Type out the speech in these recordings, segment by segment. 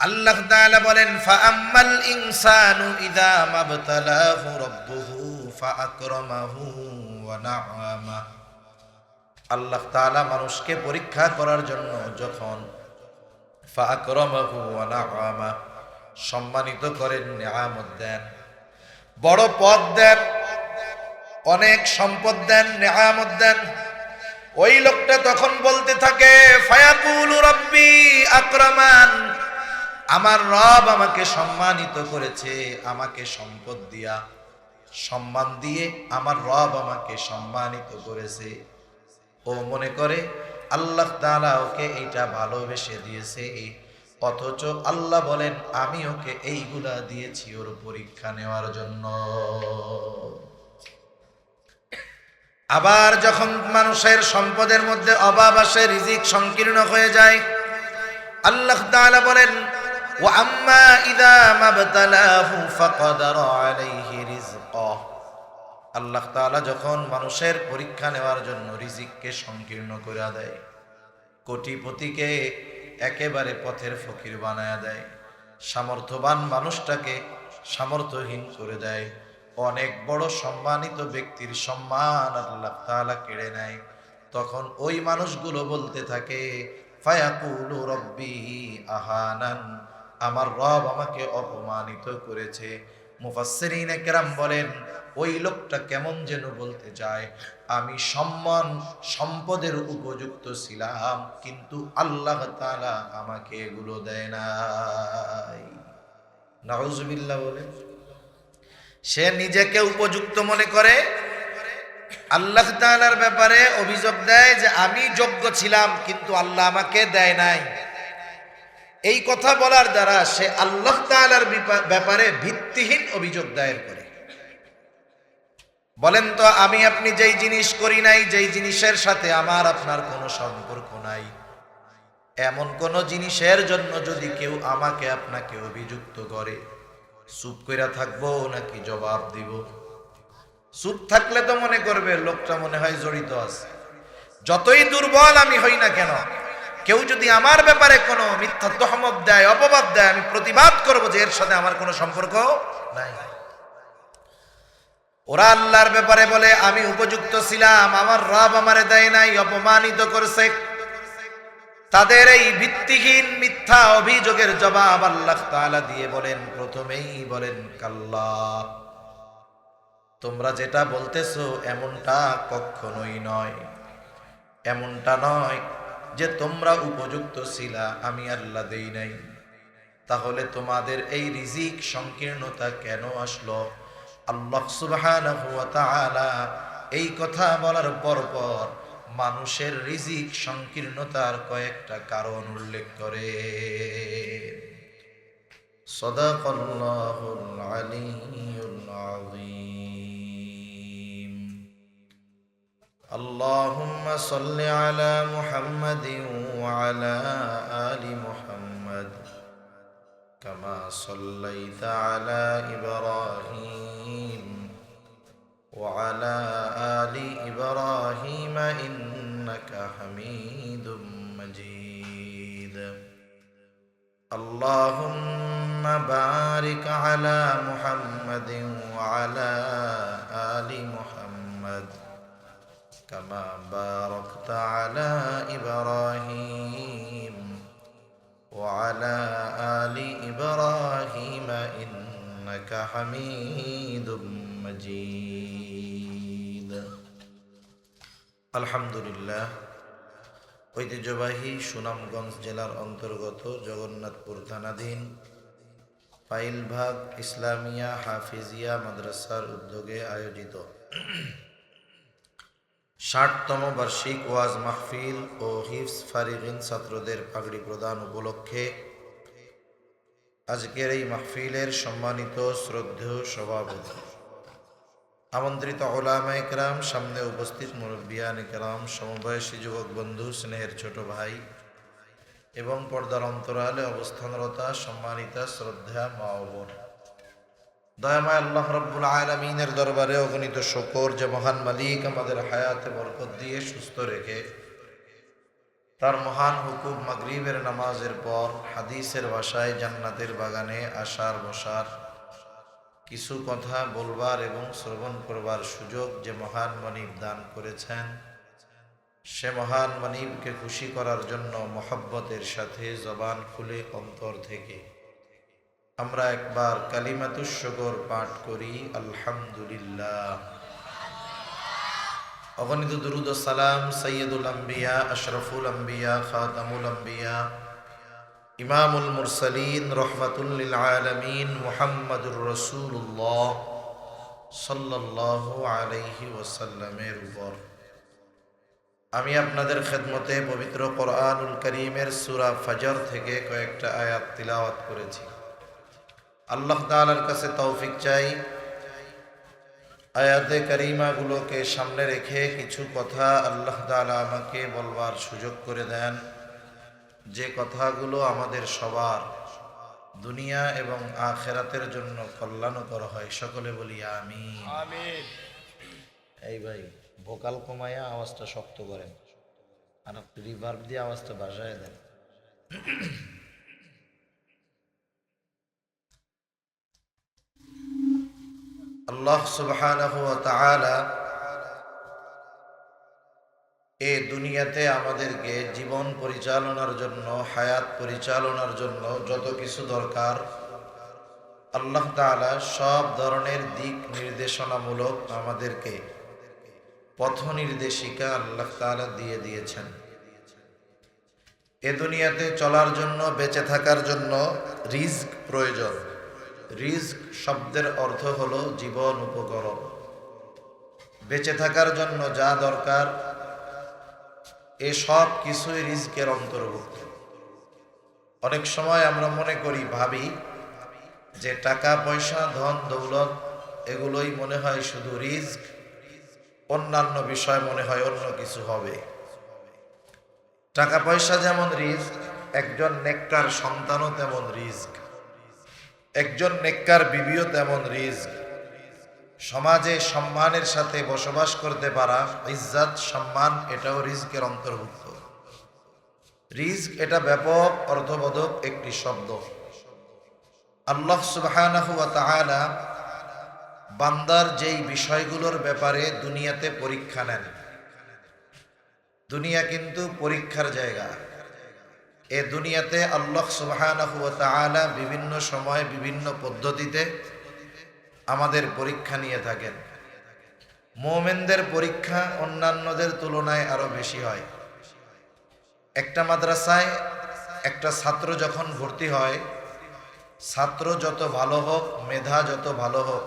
আল্লাহ তাআলা বলেন, ফাআম্মাল ইনসানু ইযা মাবতালাহু রাব্বুহু ফাআকরামাহু ওয়া না'আমা। আল্লাহ তাআলা মানুষকে পরীক্ষা করার জন্য যখন ফাআকরামাহু ওয়া না'আমা সম্মানিত করেন, নিয়ামত দেন, বড় পদ দেন, অনেক সম্পদ দেন, নিয়ামত দেন, ওই লোকটা তখন বলতে থাকে, ফায়াকুলু রাব্বি আকরামান, আমার রব আমাকে সম্মানিত করেছে, আমাকে সম্পদ দিয়া সম্মান দিয়ে আমার রব আমাকে সম্মানিত করেছে। ও মনে করে আল্লাহ তাআলা ওকে এইটা ভালোবেসে দিয়েছে, অথচ আল্লাহ বলেন আমি ওকে এইগুলা দিয়েছি ওর পরীক্ষা নেওয়ার জন্য। আবার যখন মানুষের সম্পদের মধ্যে অভাব আসে, রিজিক সংকীর্ণ হয়ে যায়, আল্লাহ তাআলা বলেন, ওয়া আম্মা ইযা মাবতালাহু ফাকাদারা আলাইহি রিজকাহ। আল্লাহ তাআলা যখন মানুষের পরীক্ষা নেওয়ার জন্য রিজিককে সংকীর্ণ করে দেয়, কোটিপতিকে একেবারে পথের ফকির বানায়া দেয়, সামর্থ্যবান মানুষটাকে সামর্থ্যহীন করে দেয়, অনেক বড় সম্মানিত ব্যক্তির সম্মান আল্লাহ তাআলা কেড়ে নেয়, তখন ওই মানুষগুলো বলতে থাকে, ফায়াকুলু রব্বি আহানান, আমার রব আমাকে অপমানিত করেছে। মুফাসসিরিনে কেরাম বলেন, ওই লোকটা কেমন যেন বলতে চায়, আমি সম্মান সম্পদের উপযুক্ত ছিলাম, কিন্তু আল্লাহ তাআলা আমাকে এগুলো দেয় নাই। নাউজুবিল্লাহ বলেন। সে নিজেকে উপযুক্ত মনে করে, আল্লাহ তাআলার ব্যাপারে অভিযোগ দেয় যে আমি যোগ্য ছিলাম কিন্তু আল্লাহ আমাকে দেয় নাই। এই কথা বলার দ্বারা সে আল্লাহ তাআলার ব্যাপারে ভিত্তিহীন অভিযোগ দায়ের করে। বলেন তো, আমি আপনি যেই জিনিস করি নাই, যেই জিনিসের সাথে আমার আপনার কোনো সম্পর্ক নাই, এমন কোন জিনিসের জন্য যদি কেউ আমাকে আপনাকে অভিযুক্ত করে, চুপ কইরা থাকবো নাকি জবাব দিব? চুপ থাকলে তো মনে করবে লোকটা মনে হয় জড়িত আছে। যতই দুর্বল আমি হই না কেন, কেউ যদি আমার ব্যাপারে কোনো মিথ্যা তহমত দেয়, অপবাদ দেয়, আমি প্রতিবাদ করব যে এর সাথে আমার কোনো সম্পর্ক নাই। ওরা আল্লাহর ব্যাপারে বলে আমি উপযুক্ত ছিলাম, আমার রব আমারে দেয় নাই, অপমানিত করছে। তাদের এই ভিত্তিহীন মিথ্যা অভিযোগের জবাব আল্লাহ তাআলা দিয়ে বলেন, প্রথমেই বলেন, কাল্লা, তোমরা যেটা বলতেছো এমনটা কখনোই নয়। এমনটা নয় যে তোমরা উপযুক্ত ছিলা, আমি আল্লাহ দেই নাই। তাহলে তোমাদের এই রিজিক সংকীর্ণতা কেন আসলো? আল্লাহ সুবহানাহু ওয়া তাআলা এই কথা বলার পর মানুষের রিজিক সংকীর্ণতার কয়েকটা কারণ উল্লেখ করে। সাদাকাল্লাহুল আলিয়্যুল আযীম। আল্লাহুম্মা সাল্লি আলা মুহাম্মাদিন ওয়া আলা আলি মুহাম্মাদ কামা সাল্লাইতা আলা ইব্রাহিম ওয়া আলা আলি ইব্রাহিম ইন্নাকা হামিদুম মাজিদ। আল্লাহুম্মা বারিক আলা মুহাম্মাদিন ওয়া আলা আলি মুহাম্মাদ কামা বারাকতা আলা ইব্রাহিম ওয়া আলা আলি ইব্রাহিম ইন্নাকা হামিদুম মাজিদ। আলহামদুলিল্লাহ। ঐতিহ্যবাহী সুনামগঞ্জ জেলার অন্তর্গত জগন্নাথপুর থানাধীন পাইলভাগ ইসলামিয়া হাফিজিয়া মাদ্রাসার উদ্যোগে আয়োজিত ৬০তম বার্ষিক ওয়াজ মাহফিল ও হিফজ ফারিগিন ছাত্রদের পাগড়ি প্রদান উপলক্ষে আজকের এই মাহফিলের সম্মানিত শ্রদ্ধেয় সভাপতি, আমন্ত্রিত উলামায়ে কেরাম, সামনে উপস্থিত মুরব্বিয়ানে কেরাম, সমবয়সী যুবক বন্ধু, স্নেহের ছোট ভাই এবং পর্দার অন্তরালে অবস্থানরতা সম্মানিতা শ্রদ্ধা মা ও বোন, দয়াময় আল্লাহ রাব্বুল আলামিনের দরবারে অগণিত শুকর যে মহান মালিক আমাদের হায়াতে বরকত দিয়ে সুস্থ রেখে তার মহান হুকুম মাগরিবের নামাজের পর হাদিসের ভাষায় জান্নাতের বাগানে আসার বসার কিছু কথা বলবার এবং শ্রবণ করবার সুযোগ যে মহান মনিব দান করেছেন, সে মহান মনিবকে খুশি করার জন্য মহব্বতের সাথে জবান খুলে অন্তর থেকে আমরা একবার কালিমাতুশ শুকর পাঠ করি, আলহামদুলিল্লাহ। অগণিত দুরুদ ও সালাম সৈয়দুল আম্বিয়া, আশরাফুল আম্বিয়া, খাতামুল আম্বিয়া, ইমামুল মুরসালিন, রহমাতুল লিল আলামিন, মুহাম্মাদুর রাসূলুল্লাহ সাল্লাল্লাহু আলাইহি ওয়াসাল্লামের উপর। আমি আপনাদের খেদমতে পবিত্র কোরআনুল কারীমের সূরা ফজর থেকে কয়েকটা আয়াত তিলাওয়াত করেছি। আল্লাহ তাআলার কাছে তৌফিক চাই, আয়াতে কারিমাগুলোকে সামনে রেখে কিছু কথা আল্লাহ তাআলা আমাকে বলবার সুযোগ করে দেন, যে কথাগুলো আমাদের সবার দুনিয়া এবং আখিরাতের জন্য কল্যাণকর হয়। সকলে বলি আমিন। আমিন। এই ভাই ভোকাল কমায়া আওয়াজটা শক্ত করেন, আর রিভার্ব দিয়ে আওয়াজটা বাজায় দেন। আল্লাহ সুবহানাহু ওয়া তাআলা এই দুনিয়াতে আমাদেরকে জীবন পরিচালনার জন্য, হায়াত পরিচালনার জন্য যত কিছু দরকার আল্লাহ তাআলা সব ধরনের দিক নির্দেশনামূলক আমাদেরকে পথ নির্দেশিকা আল্লাহ তাআলা দিয়ে দিয়েছেন। এ দুনিয়াতে চলার জন্য, বেঁচে থাকার জন্য রিজক প্রয়োজন। রিজক শব্দের অর্থ হলো জীবন উপকরণ। বেঁচে থাকার জন্য যা দরকার এ সব কিছুই রিজকের অন্তর্ভুক্ত। অনেক সময় আমরা মনে করি, ভাবি যে টাকা পয়সা, ধন দৌলত এগুলোই মনে হয় শুধু রিজক, অন্যান্য বিষয় মনে হয় অন্য কিছু হবে। টাকা পয়সা যেমন রিজক, একজন নেককার সন্তানও তেমন রিজক, একজন নেককার বিবিও তেমন রিজক। সমাজে সম্মানের সাথে বসবাস করতে পারা, ইজ্জত সম্মান, এটাও রিজকের অন্তর্ভুক্ত। রিজক এটা ব্যাপক অর্থবোধক একটি শব্দ। আল্লাহ সুবহানাহু ওয়া তাআলা বান্দার যেই বিষয়গুলোর ব্যাপারে দুনিয়াতে পরীক্ষা নেন, দুনিয়া কিন্তু পরীক্ষার জায়গা। এ দুনিয়াতে আল্লাহ সুবহানাহু ওয়া তাআলা বিভিন্ন সময় বিভিন্ন পদ্ধতিতে আমাদের পরীক্ষা নিয়ে থাকেন। মুমিনদের পরীক্ষা অন্যান্যদের তুলনায় আরো বেশি হয়। একটা মাদ্রাসায় একটা ছাত্র যখন ভর্তি হয়, ছাত্র যত ভালো হোক, মেধা যত ভালো হোক,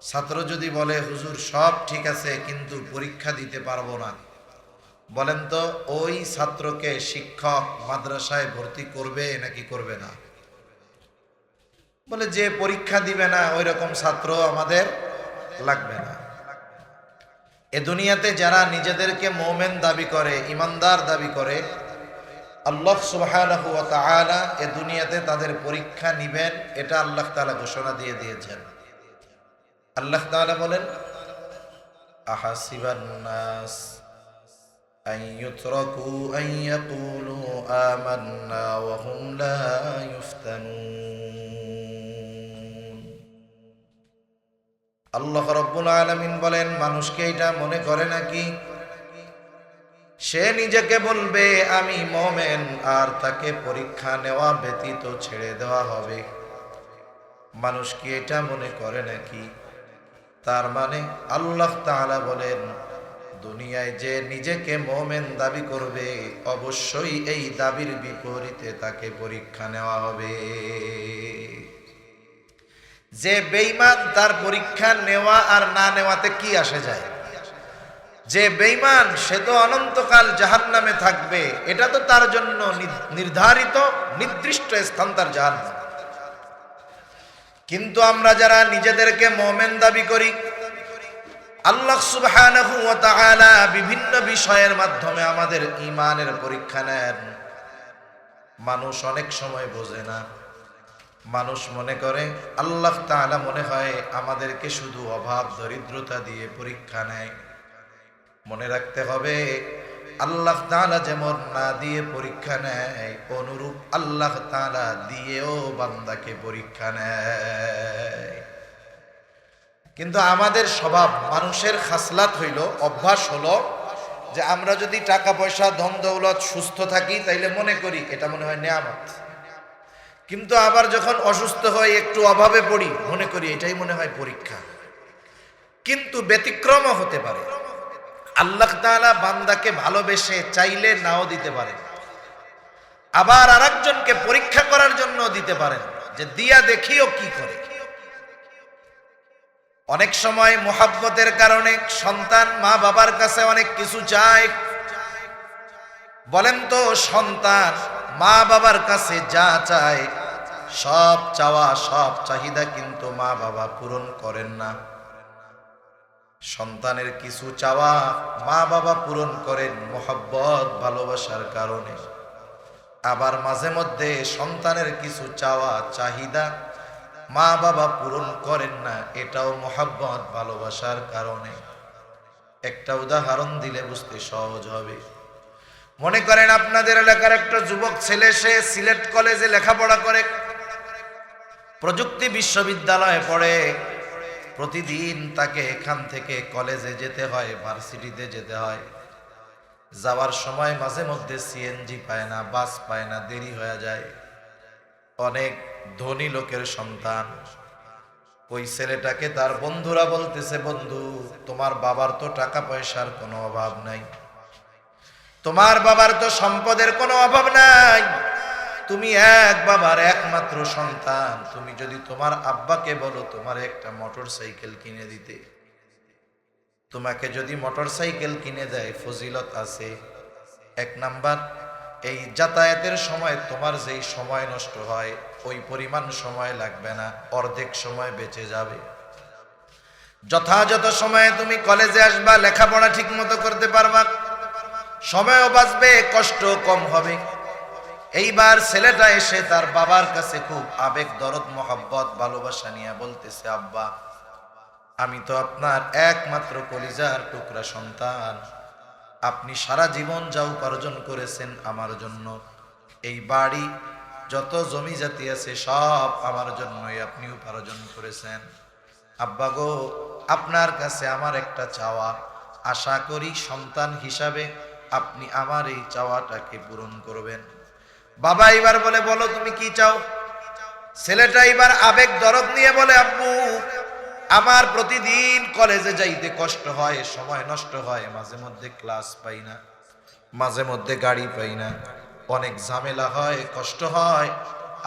ছাত্র যদি বলে হুজুর সব ঠিক আছে কিন্তু পরীক্ষা দিতে পারবো না, বলেন তো ওই ছাত্রকে শিক্ষক মাদ্রাসায় ভর্তি করবে নাকি করবে না? বলে যে পরীক্ষা দিবে না ওই রকম ছাত্র আমাদের লাগবে না। এ দুনিয়াতে যারা নিজেদেরকে মুমিন দাবি করে, ইমানদার দাবি করে, আল্লাহ সুবহানাহু ওয়া তাআলা এ দুনিয়াতে তাদের পরীক্ষা নিবেন, এটা আল্লাহ তাআলা ঘোষণা দিয়ে দিয়েছেন। আল্লাহ তাআলা বলেন, আহাসিবান নাস আন ইউতরাকু আন ইয়াকুলু আমান্না ওয়া হুম লা ইফতানুন। আল্লাহ রাব্বুল আলামিন বলেন, মানুষকে এটা মনে করে নাকি সে নিজেকে বলবে আমি মুমিন, আর তাকে পরীক্ষা নেওয়া ব্যতীত ছেড়ে দেওয়া হবে? মানুষ কি এটা মনে করে নাকি? তার মানে আল্লাহ তাআলা বলেন, দুনিয়ায় যে নিজেকে মুমিন দাবি করবে অবশ্যই এই দাবির বিপরীতে তাকে পরীক্ষা নেওয়া হবে। যে বেঈমান তার পরীক্ষা নেওয়া আর না নেওয়াতে কি আসে যায়? যে বেঈমান সে তো অনন্তকাল জাহান্নামে থাকবে, এটা তো তার জন্য নির্ধারিত নির্দিষ্ট স্থান তার জাহান্নাম। কিন্তু আমরা যারা নিজেদেরকে মুমিন দাবি করি, আল্লাহ সুবহানাহু ওয়া তাআলা বিভিন্ন বিষয়ের মাধ্যমে আমাদের ঈমানের পরীক্ষা নেন। মানুষ অনেক সময় বোঝে না, মানুষ মনে করে আল্লাহ তাআলা মনে হয় আমাদেরকে শুধু অভাব দরিদ্রতা দিয়ে পরীক্ষা নেয়। মনে রাখতে হবে, আল্লাহ তাআলা যেমন না দিয়ে পরীক্ষা নেয়, অনুরূপ আল্লাহ তাআলা দিয়েও বান্দাকে পরীক্ষা নেয়। কিন্তু আমাদের স্বভাব, মানুষের খাসলাত হইল, অভ্যাস হলো যে আমরা যদি টাকা পয়সা ধন দৌলত সুস্থ থাকি তাইলে মনে করি এটা মনে হয় নেয়ামত, কিন্তু আবার যখন অসুস্থ হই একটু অভাবে পড়ি মনে করি এটাই মনে হয় পরীক্ষা। কিন্তু ব্যতিক্রমও হতে পারে, আল্লাহ তাআলা বান্দাকে ভালোবেসে চাইলে নাও দিতে পারেন, আবার আরেকজনকে পরীক্ষা করার জন্য দিতে পারেন, যে দিয়া দেখিও কি করে। অনেক সময় মোহাব্বতের কারণে সন্তান মা বাবার কাছে অনেক কিছু চায়। বলেন তো, সন্তান মা বাবার কাছে যা চায় সব চাওয়া, সব চাহিদা কিন্তু মা বাবা পূরণ করেন না। সন্তানের কিছু চাওয়া মা বাবা পূরণ করেন মোহাব্বত ভালোবাসার কারণে, আবার মাঝে মধ্যে সন্তানের কিছু চাওয়া চাহিদা মা বাবা পূরণ করেন না, এটাও মোহাব্বত ভালোবাসার কারণে। একটা উদাহরণ দিলে বুঝতে সহজ হবে। মনে করেন আপনাদের এলাকার একটা যুবক ছেলে, সে সিলেট কলেজে লেখাপড়া করে, প্রযুক্তি বিশ্ববিদ্যালয়ে পড়ে। প্রতিদিন তাকে এখান থেকে কলেজে যেতে হয়, ভার্সিটিতে যেতে হয়। যাওয়ার সময় মাঝে মধ্যে সিএনজি পায় না, বাস পায় না, দেরি হয়ে যায়। অনেক ধনী লোকের সন্তান। ওই ছেলেটাকে তার বন্ধুরা বলতেছে, বন্ধু তোমার বাবার তো টাকা পয়সার কোনো অভাব নাই, তোমার বাবার তো সম্পদের কোনো অভাব নাই, তুমি এক বাবার একমাত্র সন্তান, তুমি যদি তোমার আব্বাকে বলো তোমার একটা মোটর সাইকেল কিনে দিতে, তোমাকে যদি মোটর সাইকেল কিনে দেয় ফজিলত আছে। এক নাম্বার, এই যাতায়াতের সময় তোমার যেই সময় নষ্ট হয় ওই পরিমাণ সময় লাগবে না, অর্ধেক সময় বেঁচে যাবে। যথাযথ সময়ে তুমি কলেজে আসবা, লেখাপড়া ঠিক মতো করতে পারবা, সময়ও বাঁচবে, কষ্ট কম হবে। এইবার ছেলেটা এসে তার বাবার কাছে খুব আবেগ দরদ মোহাব্বত ভালোবাসা নিয়ে বলতেছে, আব্বা আমি তো আপনার একমাত্র কলিজার টুকরা সন্তান, আপনি সারা জীবন যা উপার্জন করেছেন আমার জন্য, এই বাড়ি যত জমি জাতি আছে সব আমার জন্যই আপনি উপার্জন করেছেন। আব্বা গো, আপনার কাছে আমার একটা চাওয়া, আশা করি সন্তান হিসাবে আপনি আমার এই চাওয়াটাকে পূরণ করবেন। বাবা এবার বলে, বলো তুমি কি চাও। ছেলেটা এবার আবেগ দরদ নিয়ে বলে, আব্বু আমার প্রতিদিন কলেজে যাইতে কষ্ট হয়, সময় নষ্ট হয়, মাঝে মধ্যে ক্লাস পাই না, মাঝে মধ্যে গাড়ি পাই না, অনেক ঝামেলা হয়, কষ্ট হয়।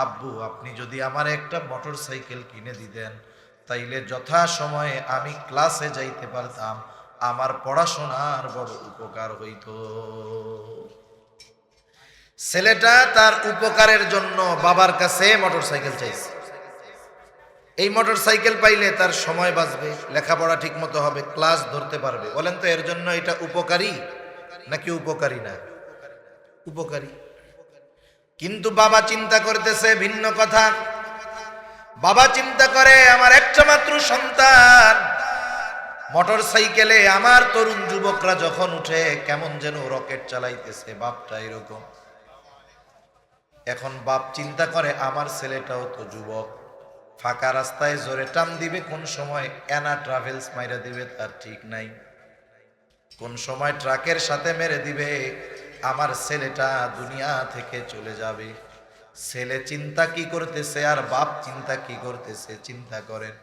আব্বু আপনি যদি আমার একটা মোটর সাইকেল কিনে দিতেন তাইলে যথা সময়ে আমি ক্লাসে যাইতে পারতাম, আমার পড়াশোনার বড় উপকার হইতো। ছেলেটা তার উপকারের জন্য বাবার কাছে মোটর সাইকেল চাইছে। এই মোটর সাইকেল পাইলে তার সময় বাঁচবে, লেখাপড়া ঠিক মতো হবে, ক্লাস ধরতে পারবে। বলেন তো এর জন্য এটা উপকারী নাকি উপকারী না? উপকারী। কিন্তু বাবা চিন্তা করতেছে ভিন্ন কথা। বাবা চিন্তা করে, আমার একটা মাত্র সন্তান, মোটর সাইকেলে আমার তরুণ যুবকরা যখন উঠে কেমন যেন রকেট চালাইতেছে, বাপটা এরকম। এখন বাপ চিন্তা করে, আমার ছেলেটাও তো যুবক, ফাঁকা রাস্তায় জোরে টান দিবে, কোন সময় এনা ট্রাভেলস মাইরা দিবে তার ঠিক নাই, কোন সময় ট্রাকের সাথে মেরে দিবে, আমার ছেলেটা দুনিয়া থেকে চলে যাবে। ছেলে চিন্তা কি করতেছে আর বাপ চিন্তা কি করতেছে চিন্তা করেন।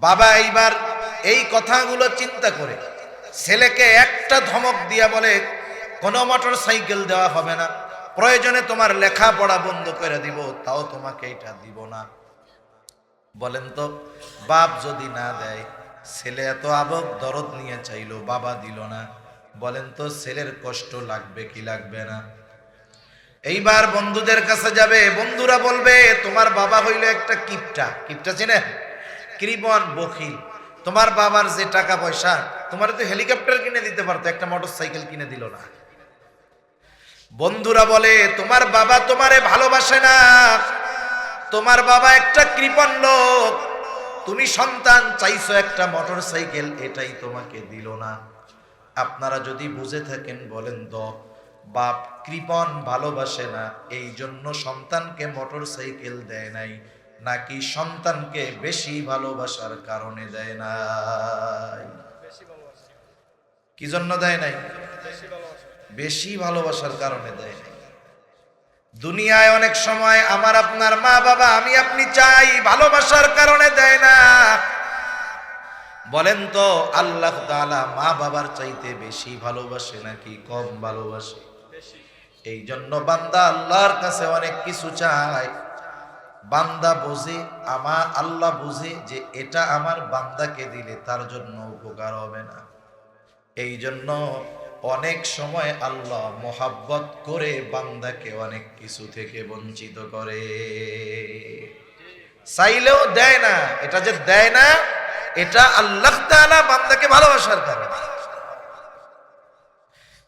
বাবা এইবার এই কথাগুলো চিন্তা করে ছেলেকে একটা ধমক দিয়া বলে, কোনো মোটর সাইকেল দেওয়া হবে না, প্রয়োজনে তোমার লেখাপড়া বন্ধ করে দিব, তাও তোমাকে এটা দিব না। বলেন তো, বাপ যদি না দেয়, ছেলে এত আবেগ দরদ নিয়ে চাইলো, বাবা দিল না, বলেন তো ছেলের কষ্ট লাগবে কি লাগবে না? এইবার বন্ধুদের কাছে যাবে, বন্ধুরা বলবে তোমার বাবা হইলো একটা কিপটা। কিপটা চিনে? কৃপণ, বখিল। তোমার বাবার যে টাকা পয়সা, তোমার তো হেলিকপ্টার কিনে দিতে পারতো, একটা মোটর সাইকেল কিনে দিল না। বন্ধুরা বলে তোমার বাবা তোমারে ভালোবাসে না, তোমার বাবা একটা কৃপণ লোক, তুমি সন্তান চাইছো একটা মোটর সাইকেল, এটাই তোমাকে দিল না। আপনারা যদি বুঝে থাকেন বলেন তো, বাপ কৃপণ ভালোবাসে না এই জন্য সন্তানকে মোটরসাইকেল দেয় নাই, নাকি সন্তানকে বেশি ভালোবাসার কারণে দেয় নাই? কি জন্য দেয় নাই? বেশি ভালোবাসার কারণে দেয় নাই। দুনিয়ায় অনেক সময় আমার আপনার মা বাবা আমি আপনি চাই ভালোবাসার কারণে দেয় না। বলেন তো আল্লাহ তাআলা মা বাবার চাইতে বেশি ভালোবাসে নাকি কম ভালোবাসে? এই জন্য বান্দা আল্লাহর কাছে অনেক কিছু চায়, বান্দা বুঝে, আমার আল্লাহ বুঝে যে এটা আমার বান্দাকে দিলে তার জন্য উপকার হবে না। এই জন্য অনেক সময় আল্লাহ মোহাব্বত করে বান্দাকে অনেক কিছু থেকে বঞ্চিত করে, চাইলেও দেয় না। এটা যে দেয় না, এটা আল্লাহ তাআলা বান্দাকে ভালোবাসার কারণে।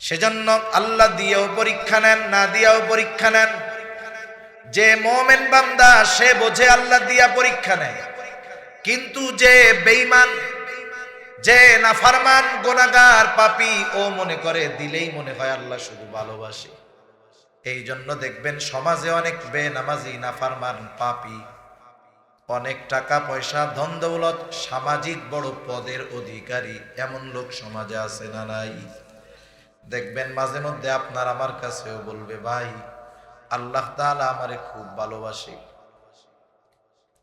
সেজন্য আল্লাহ দিয়েও পরীক্ষা নেন, না দিয়েও পরীক্ষা নেন। যে মুমিন বান্দা সে বোঝে আল্লাহ দিয়া পরীক্ষা নেয়, কিন্তু যে বেঈমান, যে নাফরমান, গুনাহগার, পাপী, ও মনে করে দিলেই মনে হয় আল্লাহ শুধু ভালোবাসে। এই জন্য দেখবেন সমাজে অনেক বেনামাজি, নাফরমান, পাপী, অনেক টাকা পয়সা, ধন দৌলত, সামাজিক বড় পদের অধিকারী এমন লোক সমাজে আছে না নাই? দেখবেন মাঝে মধ্যে আপনার আমার কাছেও বলবে, ভাই আল্লাহ তাআলা আমারে খুব ভালোবাসে,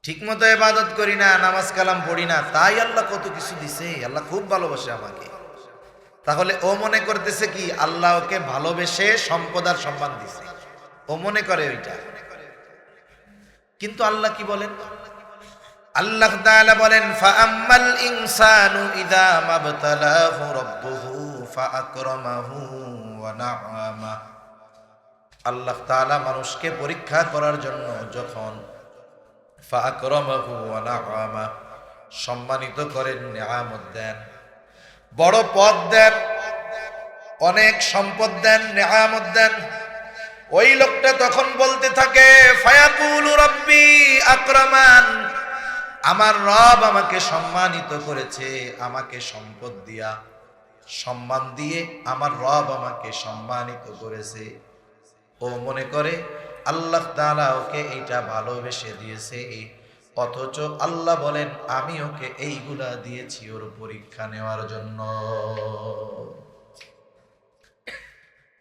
ঠিক মতো ইবাদত করি না, নামাজ কালাম পড়ি না, তাই আল্লাহ কত কিছু দিছে, আল্লাহ খুব ভালোবাসে আমাকে। তাহলে ও মনে করতেছে কি আল্লাহ ওকে ভালোবেসে সম্পদ আর সম্মান দিছে, ও মনে করে ওইটা। কিন্তু আল্লাহ কি বলেন? আল্লাহ তাআলা বলেন, ফাআম্মাল ইনসানু ইযা মাবতালাহু রাব্বুহু ফাআকরামাহু ওয়া না'আমা। আল্লাহ তাআলা মানুষকে পরীক্ষা করার জন্য যখন ফাআকরামাহু ওয়া না'আমা, সম্মানিত করেন, নিয়ামত দেন, বড় পদ দেন, অনেক সম্পদ দেন, নিয়ামত দেন, ওই লোকটা তখন বলতে থাকে, ফায়াকুলু রাব্বি আকরামান, আমার রব আমাকে সম্মানিত করেছে, আমাকে সম্পদ দিয়া, সম্মান দিয়ে আমার রব আমাকে সম্মানিত করেছে। ও মনে করে আল্লাহ তাআলা ওকে এইটা ভালোবেসে দিয়েছে, অথচ আল্লাহ বলেন আমি ওকে এইগুলা দিয়েছি ওর পরীক্ষা নেওয়ার জন্য।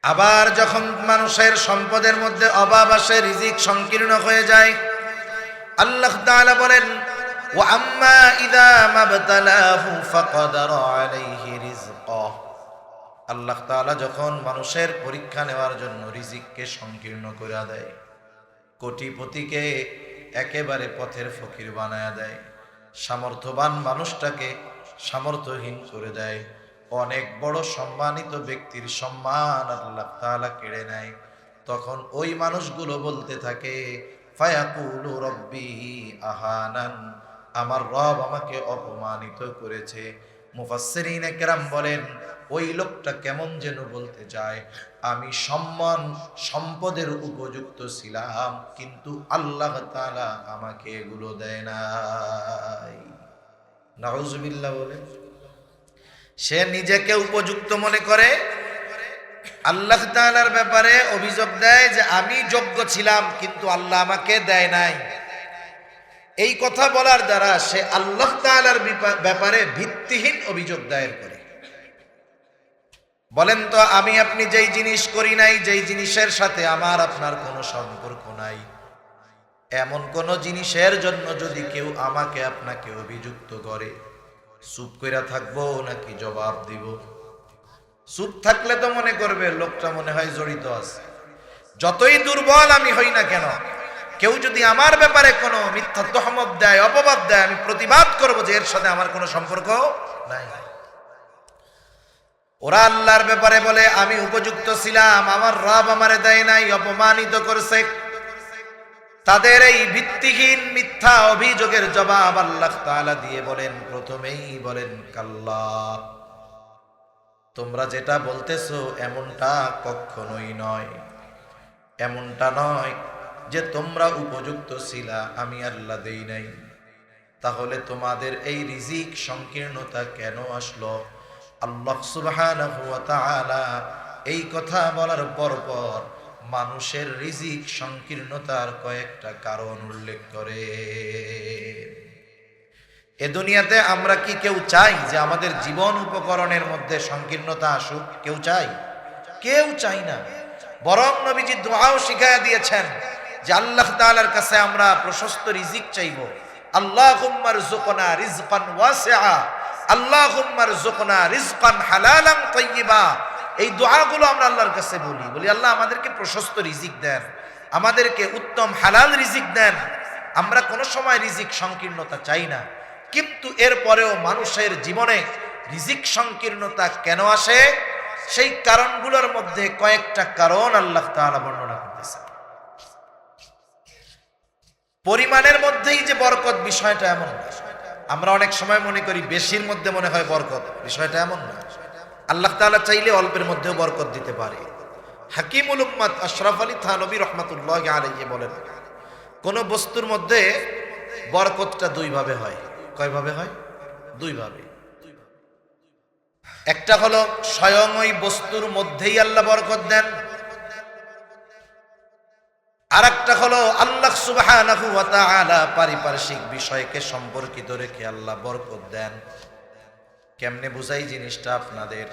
আবার যখন মানুষের সম্পদের মধ্যে অভাব আসে, রিজিক সংকীর্ণ হয়ে যায়, আল্লাহ তাআলা বলেন, ওয়া আম্মা ইযা মাবতালাহু ফাকাদারা আলাইহি রিজকাহ। আল্লাহ তাআলা যখন মানুষের পরীক্ষা নেওয়ার জন্য রিজিককে সংকীর্ণ করে দেয়, কোটিপতিকে একেবারে পথের ফকির বানায়া দেয়, সামর্থ্যবান মানুষটাকে সামর্থ্যহীন করে দেয়, অনেক বড় সম্মানিত ব্যক্তির সম্মান আল্লাহ তাআলা কেড়ে নেয়, তখন ওই মানুষগুলো বলতে থাকে, ফায়াকুলু রব্বি আহানান, আমার রব আমাকে অপমানিত করেছে। মুফাসসিরিনে কেরাম বলেন, ওই লোকটা কেমন যেন বলতে চায়, আমি সম্মান সম্পদের উপযুক্ত ছিলাম, কিন্তু আল্লাহ তাআলা আমাকে এগুলো দেয় নাই। নাউজুবিল্লাহ বলেন। সে নিজেকে উপযুক্ত মনে করে, আল্লাহ তাআলার ব্যাপারে অভিযোগ দেয় যে আমি যোগ্য ছিলাম কিন্তু আল্লাহ আমাকে দেয় নাই। এই কথা বলার দ্বারা সে আল্লাহ তাআলার ব্যাপারে ভিত্তিহীন অভিযোগ দায়ের করে। বলেন তো, আমি আপনি যেই জিনিস করি নাই, যেই জিনিসের সাথে আমার আপনার কোনো সম্পর্ক নাই, এমন কোন জিনিসের জন্য যদি কেউ আমাকে আপনাকে অভিযুক্ত করে, চুপ কইরা থাকবো নাকি জবাব দিব? চুপ থাকলে তো মনে করবে লোকটা মনে হয় জড়িত আছে। যতই দুর্বল আমি হই না কেন, কেউ যদি আমার ব্যাপারে কোনো মিথ্যা তহমত দেয়, অপবাদ দেয়, আমি প্রতিবাদ করব যে এর সাথে আমার কোনো সম্পর্ক নাই। ওরা আল্লাহর ব্যাপারে বলে আমি উপযুক্ত ছিলাম, আমার রব আমারে দেয় নাই, অপমানিত করছে। তাদের এই ভিত্তিহীন মিথ্যা অভিযোগের জবাব আল্লাহ তাআলা দিয়ে বলেন, প্রথমেই বলেন, কাল্লা, তোমরা যেটা বলতেছো এমনটা কখনোই নয়। এমনটা নয় যে তোমরা উপযুক্ত ছিলা, আমি আল্লাহ দেই নাই। তাহলে তোমাদের এই রিজিক সংকীর্ণতা কেন আসলো? আল্লাহ সুবহানাহু ওয়া তাআলা এই কথা বলার পর মানুষের রিজিক সংকীর্ণতার কয়েকটা কারণ উল্লেখ করে। এ দুনিয়াতে আমরা কি কেউ চাই যে আমাদের জীবন উপকরণের মধ্যে সংকীর্ণতা আসুক? কেউ চাই? কেউ চাই না। বরং নবীজি দুআও শিখায়া দিয়েছেন যে আল্লাহ তাআলার কাছে আমরা প্রশস্ত রিজিক চাইব। আল্লাহুম্মা রযুকনা রিজকান ওয়াসিআ, আল্লাহুম্মা রযুকনা রিজকান হালালান তাইয়্যিবা। এই দোয়াগুলো আমরা আল্লাহর কাছে বলি আল্লাহ আমাদেরকে প্রশস্ত রিজিক দেন, আমাদেরকে উত্তম হালাল রিজিক দেন। আমরা কোনো সময় রিজিক সংকীর্ণতা চাই না, কিন্তু এরপরেও মানুষের জীবনে রিজিক সংকীর্ণতা কেন আসে? সেই কারণগুলোর মধ্যে কয়েকটা কারণ আল্লাহ তাআলা বর্ণনা করতেছেন। পরিমাণের মধ্যেই যে বরকত, বিষয়টা এমন না। আমরা অনেক সময় মনে করি বেশির মধ্যে মনে হয় বরকত, বিষয়টা এমন না। আল্লাহ তাআলা চাইলে অল্পের মধ্যেও বরকত দিতে পারে। হাকিমুল উম্মাত আশরাফ আলী থানভী রাহমাতুল্লাহি আলাইহি বলেন, কোন বস্তুর মধ্যে বরকতটা দুই ভাবে হয়। কয় ভাবে হয়? দুই ভাবে। একটা হলো স্বয়ং ওই বস্তুর মধ্যেই আল্লাহ বরকত দেন, আর একটা হলো আল্লাহ সুবহানাহু ওয়া তাআলা পারিপার্শ্বিক বিষয়কে সম্পর্কিত রেখে আল্লাহ বরকত দেন। কেমনে বুঝাই জিনিসটা আপনাদের?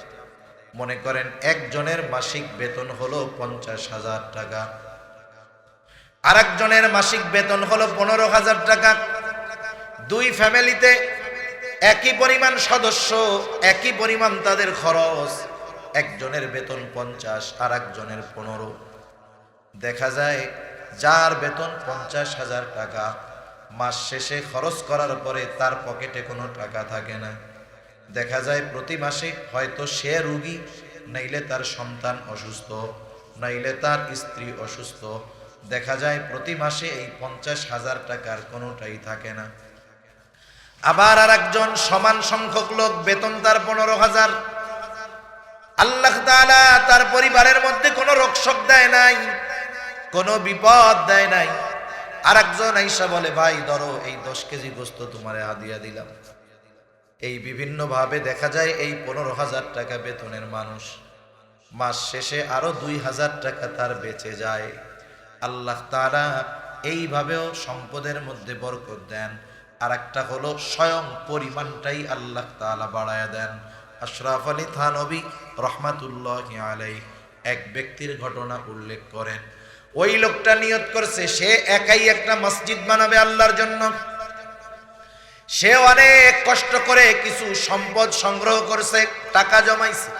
মনে করেন একজনের মাসিক বেতন হলো 50,000 টাকা, আর একজনের মাসিক বেতন হলো 15,000 টাকা। দুই ফ্যামিলিতে একই পরিমাণ সদস্য, একই পরিমাণ তাদের খরচ, একজনের বেতন 50 আর একজনের 15। দেখা যায় যার বেতন 50,000 টাকা, মাস শেষে খরচ করার পরে তার পকেটে কোনো টাকা থাকে না। দেখা যায় প্রতি মাসে হয়তো সে রোগী, নাইলে তার সন্তান অসুস্থ, নাইলে তার স্ত্রী অসুস্থ। দেখা যায় প্রতি মাসে এই 50,000 টাকার কোনোটাই থাকে না। আবার আর একজন সমান সংখ্যক লোক, বেতন তার 15,000। আল্লাহ তাআলা তার পরিবারের মধ্যে কোনো রোগশোক দেয় নাই, কোনো বিপদ দেয় নাই। আর একজন আইসা বলে, ভাই ধরো এই 10 কেজি গোস্ত তোমারে হাদিয়া দিলাম। এই বিভিন্ন ভাবে দেখা যায় এই 15,000 টাকা বেতনের মানুষ মাস শেষে আরো 2,000 টাকা তার বেঁচে যায়। আল্লাহ তাআলা এইভাবেও সম্পদের মধ্যে বরকত দেন। আর একটা হলো স্বয়ং পরিমাণটাই আল্লাহ তাআলা বাড়ায়া দেন। আশরাফ আলী থানভী রাহমাতুল্লাহি আলাইহি এক ব্যক্তির ঘটনা উল্লেখ করেন। ওই লোকটা নিয়ত করছে সে একাই একটা মসজিদ বানাবে আল্লাহর জন্য। সে অনেক কষ্ট করে কিছু সম্পদ সংগ্রহ করছে, টাকা জমাইছে,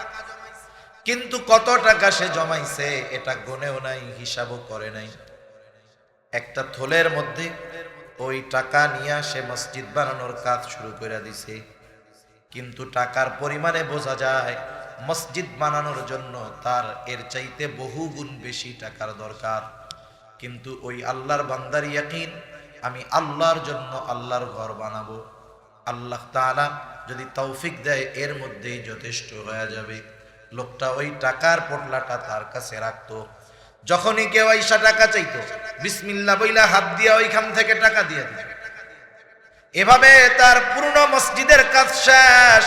কিন্তু কত টাকা সে জমাইছে এটা গুনেও নাই, হিসাবও করে নাই। একটা থলের মধ্যে ওই টাকা নিয়ে সে মসজিদ বানানোর কাজ শুরু করে দিছে। কিন্তু টাকার পরিমাণে বোঝা যায় মসজিদ বানানোর জন্য তার এর চাইতে বহু গুণ বেশি টাকার দরকার। কিন্তু ওই আল্লাহর বান্দার ইয়াকিন, আমি আল্লাহর জন্য আল্লাহর ঘর বানাবো, আল্লাহ তাআলা যদি তৌফিক দেয় এর মধ্যেই যথেষ্ট হয়ে যাবে। লোকটা ওই টাকার পোটলাটা তার কাছে রাখতো। যখনই কেউ আইসা টাকা চাইতো, বিসমিল্লাহ বইলা হাত দিয়া ওইখান থেকে টাকা দিয়ে দিত। এভাবে তার পুরনো মসজিদের কাজ শেষ,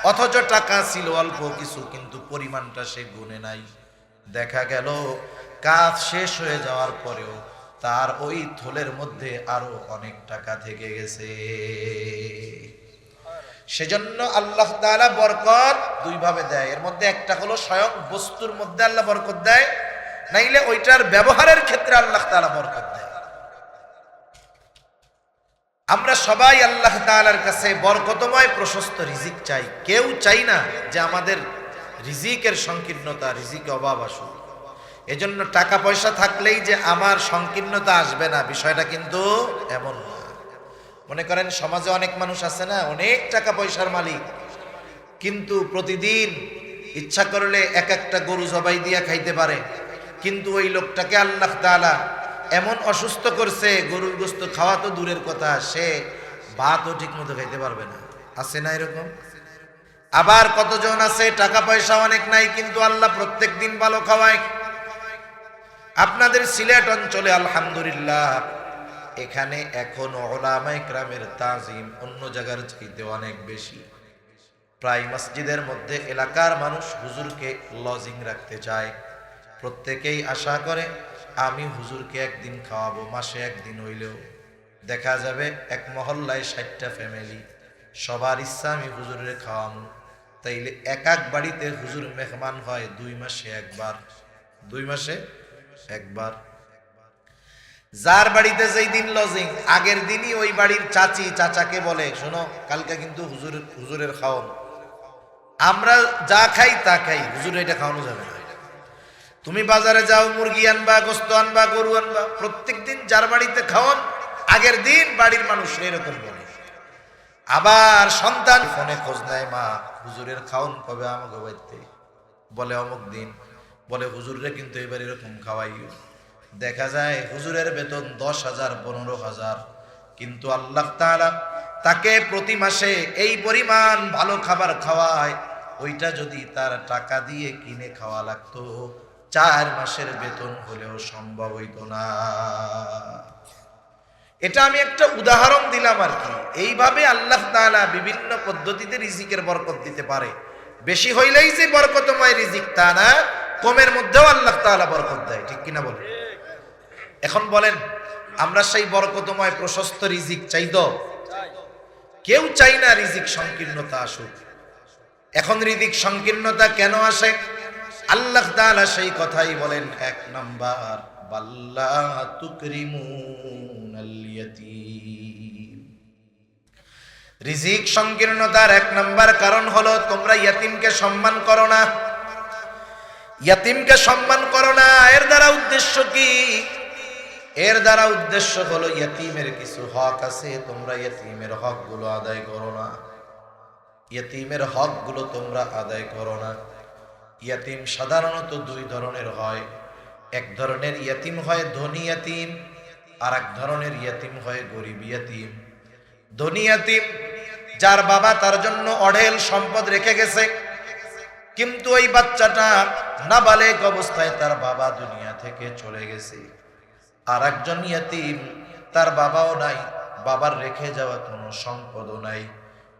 অথচ টাকা ছিল অল্প কিছু, কিন্তু পরিমাণটা সে গুনে নাই। দেখা গেল কাজ শেষ হয়ে যাওয়ার পরেও তার ওই থলের মধ্যে আরো অনেক টাকা থেকে গেছে। সেজন্য আল্লাহ তাআলা বরকত দুই ভাবে দেয়। এর মধ্যে একটা হলো স্বয়ং বস্তুর মধ্যে আল্লাহ বরকত দেয়, নাইলে ওইটার ব্যবহারের ক্ষেত্রে আল্লাহ তাআলা বরকত দেয়। আমরা সবাই আল্লাহ তাআলার কাছে বরকতময় প্রশস্ত রিজিক চাই। কেউ চাই না যে আমাদের রিজিকের সংকীর্ণতা, রিজিকে অভাব আসুক। এজন্য টাকা পয়সা থাকলেই যে আমার সংকীর্ণতা আসবে না, বিষয়টা কিন্তু এমন না। মনে করেন সমাজে অনেক মানুষ আছে না, অনেক টাকা পয়সার মালিক, কিন্তু প্রতিদিন ইচ্ছা করলে এক একটা গরু জবাই দিয়া খাইতে পারে। কিন্তু ওই লোকটাকে আল্লাহ তাআলা এমন অসুস্থ করছে, গরুর গোশত খাওয়া তো দূরের কথা, সে ভাতও ঠিক মতো খাইতে পারবে না। আছে না এরকম? আবার কতজন আছে টাকা পয়সা অনেক নাই, কিন্তু আল্লাহ প্রত্যেক দিন ভালো খাওয়ায়। আপনাদের সিলেট অঞ্চলে আলহামদুলিল্লাহ এখানে এখন উলামায়ে কেরামের তাজিম অন্য জায়গার চাইতে অনেক বেশি। প্রায় মসজিদের মধ্যে এলাকার মানুষ হুজুরকে লজিং রাখতে চায়। প্রত্যেকেই আশা করে আমি হুজুরকে একদিন খাওয়াবো, মাসে একদিন হইলেও। দেখা যাবে এক মহল্লায় 60টা ফ্যামিলি, সবার ইচ্ছা আমি হুজুরের খাওয়াবো। তাইলে এক এক বাড়িতে হুজুর মেহমান হয় 2 মাসে একবার, 2 মাসে একবার। যার বাড়িতে যেই দিন লজিং, আগের দিনই ওই বাড়ির চাচি চাচাকে বলে, শোনো কালকে কিন্তু হুজুরের খাওয়ান, আমরা যা খাই তা খাই, হুজুর এটা খাওয়ানো যাবে না। তুমি বাজারে যাও, মুরগি আনবা, গোস্ত আনবা, গরু আনবা, প্রত্যেক দিন যার বাড়িতে খাওয়ান আগের দিন বাড়ির মানুষ এরকম বলে। আবার সন্তান ফোনে খোঁজ নেয়, মা হুজুরের খাওয়ান কবে আমাকে বাড়িতে? বলে অমুক দিন। বলে হুজুরে কিন্তু এবার এরকম খাওয়াইও। দেখা যায় হুজুরের বেতন 10,000 15,000, কিন্তু আল্লাহ তাআলা তাকে প্রতি মাসে এই পরিমাণ ভালো খাবার খাওয়ায়, ওইটা যদি তার টাকা দিয়ে কিনে খাওয়া লাগতো 4 মাসের বেতন হলেও সম্ভব হইতো না। এটা আমি একটা উদাহরণ দিলাম আর কি। এইভাবে আল্লাহ তাআলা বিভিন্ন পদ্ধতিতে রিজিকের বরকত দিতে পারে। বেশি হইলেই যে বরকতময় রিজিক তা না, কমের মধ্যেও আল্লাহ তাআলা বরকত দেয়, ঠিক কিনা বলেন? এখন বলেন, আমরা সেই বরকতময় প্রশস্ত রিজিক চাই তো? কেউ চাই না রিজিক সংকীর্ণতা আসুক। এখন রিজিক সংকীর্ণতা কেন আসে? আল্লাহ তাআলা সেই কথাই বলেন, 1 নাম্বার, বাল্লা তুকরিমুনাল ইয়াতীম। রিজিক সংকীর্ণতার 1 নাম্বার কারণ হলো তোমরা ইয়াতিমকে সম্মান করো না। ইয়াতিমকে সম্মান করো না, এর দ্বারা উদ্দেশ্য কি? এর দ্বারা উদ্দেশ্য হলো ইয়াতিমের কিছু হক আছে, তোমরা ইয়াতিমের হকগুলো আদায় করো না। ইয়াতিমের হকগুলো তোমরা আদায় করো না। ইয়াতিম সাধারণত 2 ধরনের হয়। এক ধরনের ইয়াতিম হয় ধনী ইয়াতিম, আর এক ধরনের ইয়াতিম হয় গরিব ইয়াতিম। ধনী ইয়াতিম, যার বাবা তার জন্য অঢেল সম্পদ রেখে গেছে, কিন্তু ওই বাচ্চাটা নাবালেগ অবস্থায় তার বাবা দুনিয়া থেকে চলে গেছে। আর একজন ইয়াতিম, তার বাবাও নাই, বাবার রেখে যাওয়া কোনো সম্পদও নাই।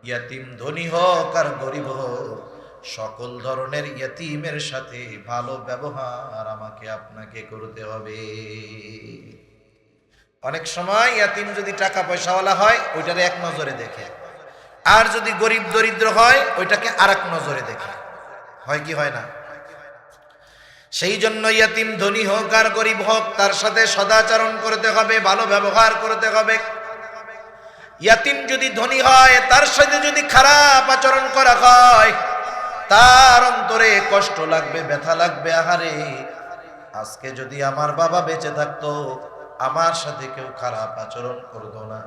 ইয়াতিম ধনী হোক আর গরিব হোক, সকল ধরনের ইয়াতিমের সাথে ভালো ব্যবহার আমাকে আপনাকে করতে হবে। অনেক সময় ইয়াতিম যদি টাকা পয়সাওয়ালা হয় ওইটারে এক নজরে দেখে, আর যদি গরিব দরিদ্র হয় ওইটাকে আরেক নজরে দেখে। হয় কি হয় না? সেই জন্য ইয়াতিম ধনী হোক আর গরিব হোক, তার সাথে সদাচরণ করতে হবে, ভালো ব্যবহার করতে হবে। ইয়াতিম যদি ধনী হয়, তার সাথে যদি খারাপ আচরণ করা হয়, তার অন্তরে কষ্ট লাগবে, ব্যথা লাগবে। আহারে, আজকে যদি আমার বাবা বেঁচে থাকতো আমার সাথে কেউ খারাপ আচরণ করতো না।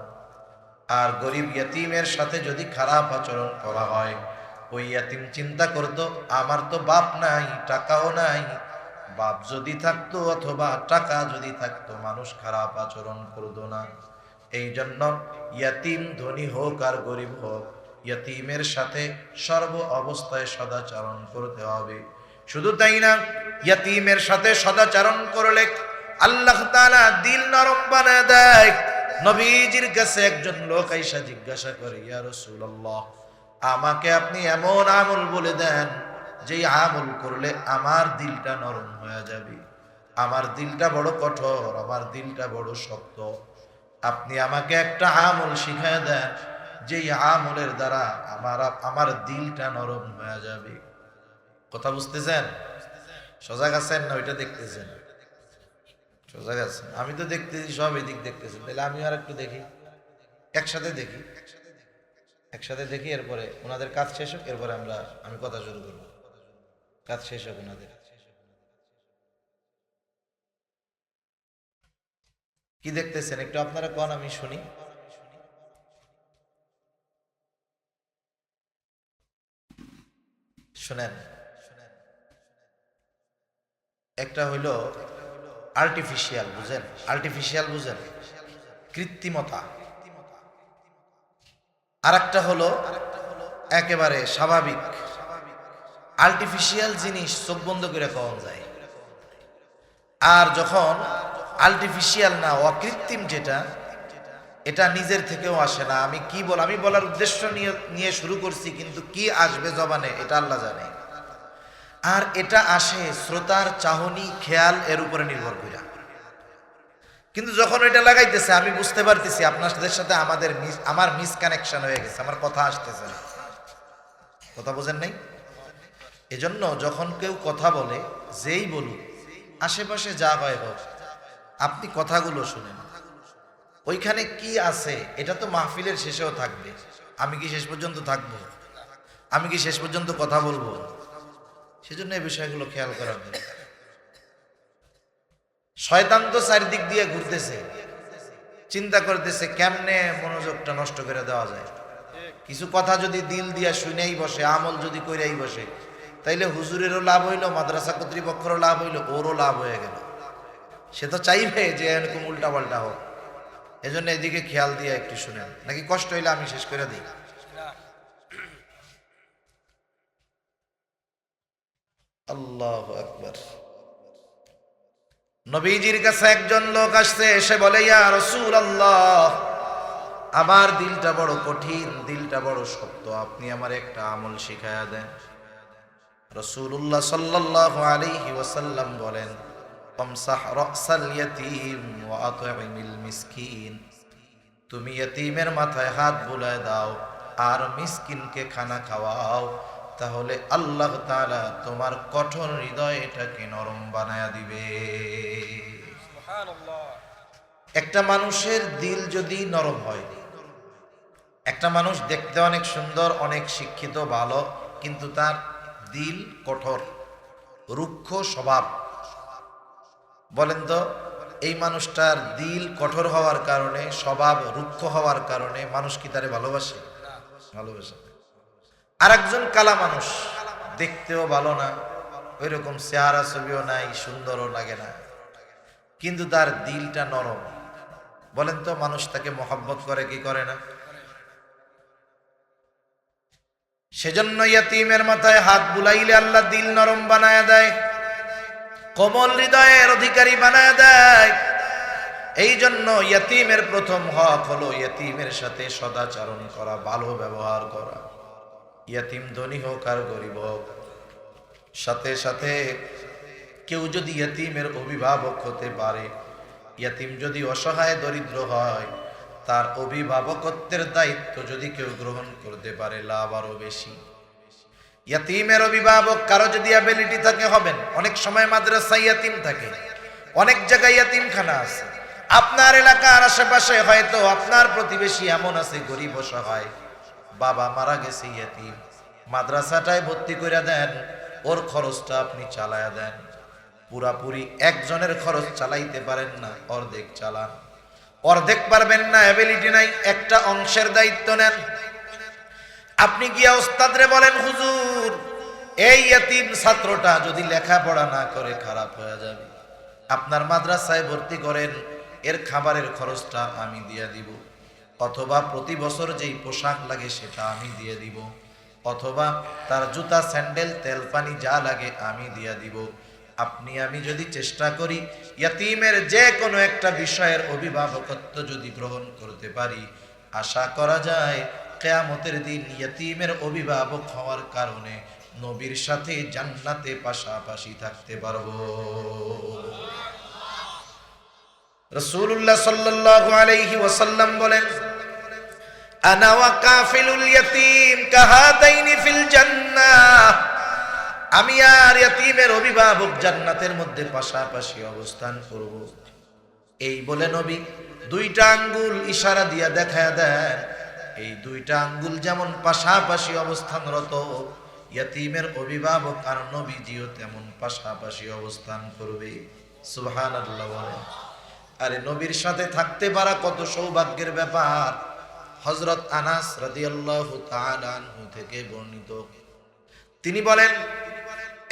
আর গরিব ইয়াতিমের সাথে যদি খারাপ আচরণ করা হয়, ওই ইয়াতিম চিন্তা করতো আমার তো বাপ নাই, টাকাও নাই। বাপ যদি থাকতো অথবা টাকা যদি থাকতো, মানুষ খারাপ আচরণ করতো না। এই জন্য ইয়াতিম ধনী হোক আর গরিব হোক, ইয়াতিমের সাথে সর্ব অবস্থায় সদাচরণ করতে হবে। শুধু তাই না, ইয়াতিমের সাথে সদাচরণ করলে আল্লাহ তাআলা দিল নরম বানায় দেয়। নবীজির কাছে একজন লোক আইসা জিজ্ঞাসা করে, ইয়া রাসূলুল্লাহ, আমাকে আপনি এমন আমল বলে দেন যে আমল করলে আমার দিলটা নরম হয়ে যাবে। আমার দিলটা বড় কঠোর, আমার দিলটা বড় শক্ত। আপনি আমাকে একটা আমল শিখায় দেন যে আমলের দ্বারা আমার দিলটা নরম হয়ে যাবে। কথা বুঝতেছেন? সজাগ আছেন না ওইটা দেখতেছেন? সজাগ আছেন? আমি তো দেখতেছি সব এদিক দেখতেছেন, তাহলে আমি আর একটু দেখি, একসাথে দেখি, একসাথে দেখি। এরপরে ওনাদের কাজ শেষ হোক, এরপরে আমি কথা শুরু করব। কাজ শেষ হোক ওনাদের। কি দেখতেছেন একটু আপনারা কোন, আমি শুনি। শুনেন, একটা হইল আর্টিফিশিয়াল, বুঝেন? আর্টিফিশিয়াল বুঝেন? কৃত্রিমতা। আর একটা হলো একেবারে স্বাভাবিক। আর্টিফিশিয়াল জিনিস চোখ বন্ধ করে পাওয়া যায়, আর যখন আর্টিফিশিয়াল না, অকৃত্রিম যেটা, এটা নিজের থেকেও আসে না। আমি বলার উদ্দেশ্য নিয়ে শুরু করছি, কিন্তু কি আসবে জবানে এটা আল্লাহ জানে। আর এটা আসে শ্রোতার চাহনি, খেয়াল এর উপরে নির্ভর করে। কিন্তু যখন এটা লাগাইতেছে আমি বুঝতে পারতেছি আপনাদের সাথে আমার মিসকানেকশন হয়ে গেছে, আমার কথা আসতেছে না। কথা বোঝেন নাই? এজন্য যখন কেউ কথা বলে, যেই বলুক, আশেপাশে যা হয় হোক, আপনি কথাগুলো শুনেন। ওইখানে কি আছে এটা তো মাহফিলের শেষেও থাকবে। আমি কি শেষ পর্যন্ত থাকবো? আমি কি শেষ পর্যন্ত কথা বলবো? সেজন্য এই বিষয়গুলো খেয়াল করা দরকার। শয়তান তো চারিদিক দিয়ে ঘুরতেছে, চিন্তা করতেছে কেমনে মনোযোগটা নষ্ট করে দেওয়া যায়। কিছু কথা যদি দিল দিয়া শুনেই বসে, আমল যদি কইরাই বসে, তাইলে হুজুরেরও লাভ হইলো, মাদ্রাসা কর্তৃপক্ষেরও লাভ হইলো, ওরও লাভ হয়ে গেল। সে তো চাইবে যে এরকম উল্টা পাল্টা হোক। এজন্য এদিকে খেয়াল দিয়ে একটু শুনেন, নাকি কষ্ট হইলে আমি শেষ করে দিই। আল্লাহু আকবার। নবীজির কাছে একজন লোক আসছে, এসে বলে, ইয়া রাসূলুল্লাহ, আমার দিলটা বড় কঠিন, দিলটা বড় শক্ত, আপনি আমার একটা আমল শিখায়া দেন। রাসূলুল্লাহ সাল্লাল্লাহু আলাইহি ওয়াসাল্লাম বলেন, আমসাহ রাসাল ইয়াতীম ওয়া আত'ইমিল মিসকিন, তুমি ইয়তীমের মাথায় হাত বুলায় দাও আর মিসকিনকে খানা খাওয়াও, তাহলে আল্লাহ তাআলা তোমার কঠোর হৃদয়টাকে নরম বানায়া দিবে। সুবহানাল্লাহ। একটা মানুষের দিল যদি নরম হয়, একটা মানুষ দেখতে অনেক সুন্দর, অনেক শিক্ষিত, ভালো, কিন্তু তার দিল কঠোর, রুক্ষ স্বভাব, বলেন তো এই মানুষটার দিল কঠোর হওয়ার কারণে, স্বভাব রুক্ষ হওয়ার কারণে মানুষ কি তারে ভালোবাসে? ভালোবাসে। আর একজন কালা মানুষ, দেখতেও ভালো না, ওই রকম চেহারা ছবিও নাই, সুন্দরও লাগে না, কিন্তু তার দিলটা নরম, বলেন তো মানুষ তাকে মহব্বত করে কি করে না? সেজন্য ইয়তীমের মাথায় হাত বুলাইলে আল্লাহ দিল নরম বানায় দেয়, কোমল হৃদয়ের অধিকারী বানায় দেয়। এই জন্য ইয়তীমের প্রথম হক হলো ইয়তীমের সাথে সদাচরণ করা, ভালো ব্যবহার করা। ইয়তীম ধনী হোক আর গরিব হোক, সাথে সাথে কেউ যদি ইয়তীমের অভিভাবক হতে পারে, ইয়তীম যদি অসহায় দরিদ্র হয়, তার অভিভাবকত্বের দায়িত্ব যদি কেউ গ্রহণ করতে পারে, লাভ আরো বেশি। ইয়তীমের অভিভাবক কারো যদি অ্যাবিলিটি থাকে হবেন। অনেক সময় মাদ্রাসায় ইয়তীম থাকে, অনেক জায়গায় ইয়তীমখানা আছে। আপনার এলাকার আশেপাশে হয়তো আপনার প্রতিবেশী এমন আছে গরিব অসহায়, বাবা মারা গেছে, ইয়তীম, মাদ্রাসাটায় ভর্তি করে দেন, ওর খরচটা আপনি চালায়া দেন। পুরাপুরি একজনের খরচ চালাইতে পারেন না, অর্ধেক চালান। অর্ধেক পারবেন না, অ্যাবিলিটি নাই, একটা অংশের দায়িত্ব নেন। আপনি গিয়া ওস্তাদরে বলেন, হুজুর এই ইয়তীম ছাত্রটা যদি লেখাপড়া না করে খারাপ হয়ে যাবে, আপনার মাদ্রাসায় ভর্তি করেন, এর খাবারের খরচটা আমি দিয়ে দিব, অথবা প্রতি বছর যেই পোশাক লাগে সেটা আমি দিয়ে দিব, অথবা তার জুতা স্যান্ডেল তেল পানি যা লাগে আমি দিয়ে দিব। আপনি আমি যদি চেষ্টা করি ইয়তীমের যে কোনো একটা বিষয়ের অভিভাবকত্ব যদি গ্রহণ করতে পারি, আশা করা যায় কিয়ামতের দিন ইয়তীমের অভিভাবক হওয়ার কারণে নবীর সাথে জান্নাতে পাশাপাশি থাকতে পারবো। রাসূলুল্লাহ সাল্লাল্লাহু আলাইহি ওয়াসাল্লাম বলেন, আনা ওয়া কাফিলুল ইয়াতীম কাহাদাইনি ফিল জান্নাহ, আমি আর ইয়তীমের অভিভাবক জান্নাতের মধ্যে পাশাপাশি অবস্থান করব। এই বলে নবী দুইটা আঙ্গুল ইশারা দিয়া দেখায়া দেন, এই দুইটা আঙ্গুল যেমন পাশাপাশি অবস্থানরত, ইয়তীমের অভিভাবক আর নবীজিও তেমন পাশাপাশি অবস্থান করবে। সুবহানাল্লাহ বলেন। আরে নবীর সাথে থাকতে পারা কত সৌভাগ্যের ব্যাপার। হযরত আনাস রাদিয়াল্লাহু তাআলা আনহু থেকে বর্ণিত, তিনি বলেন,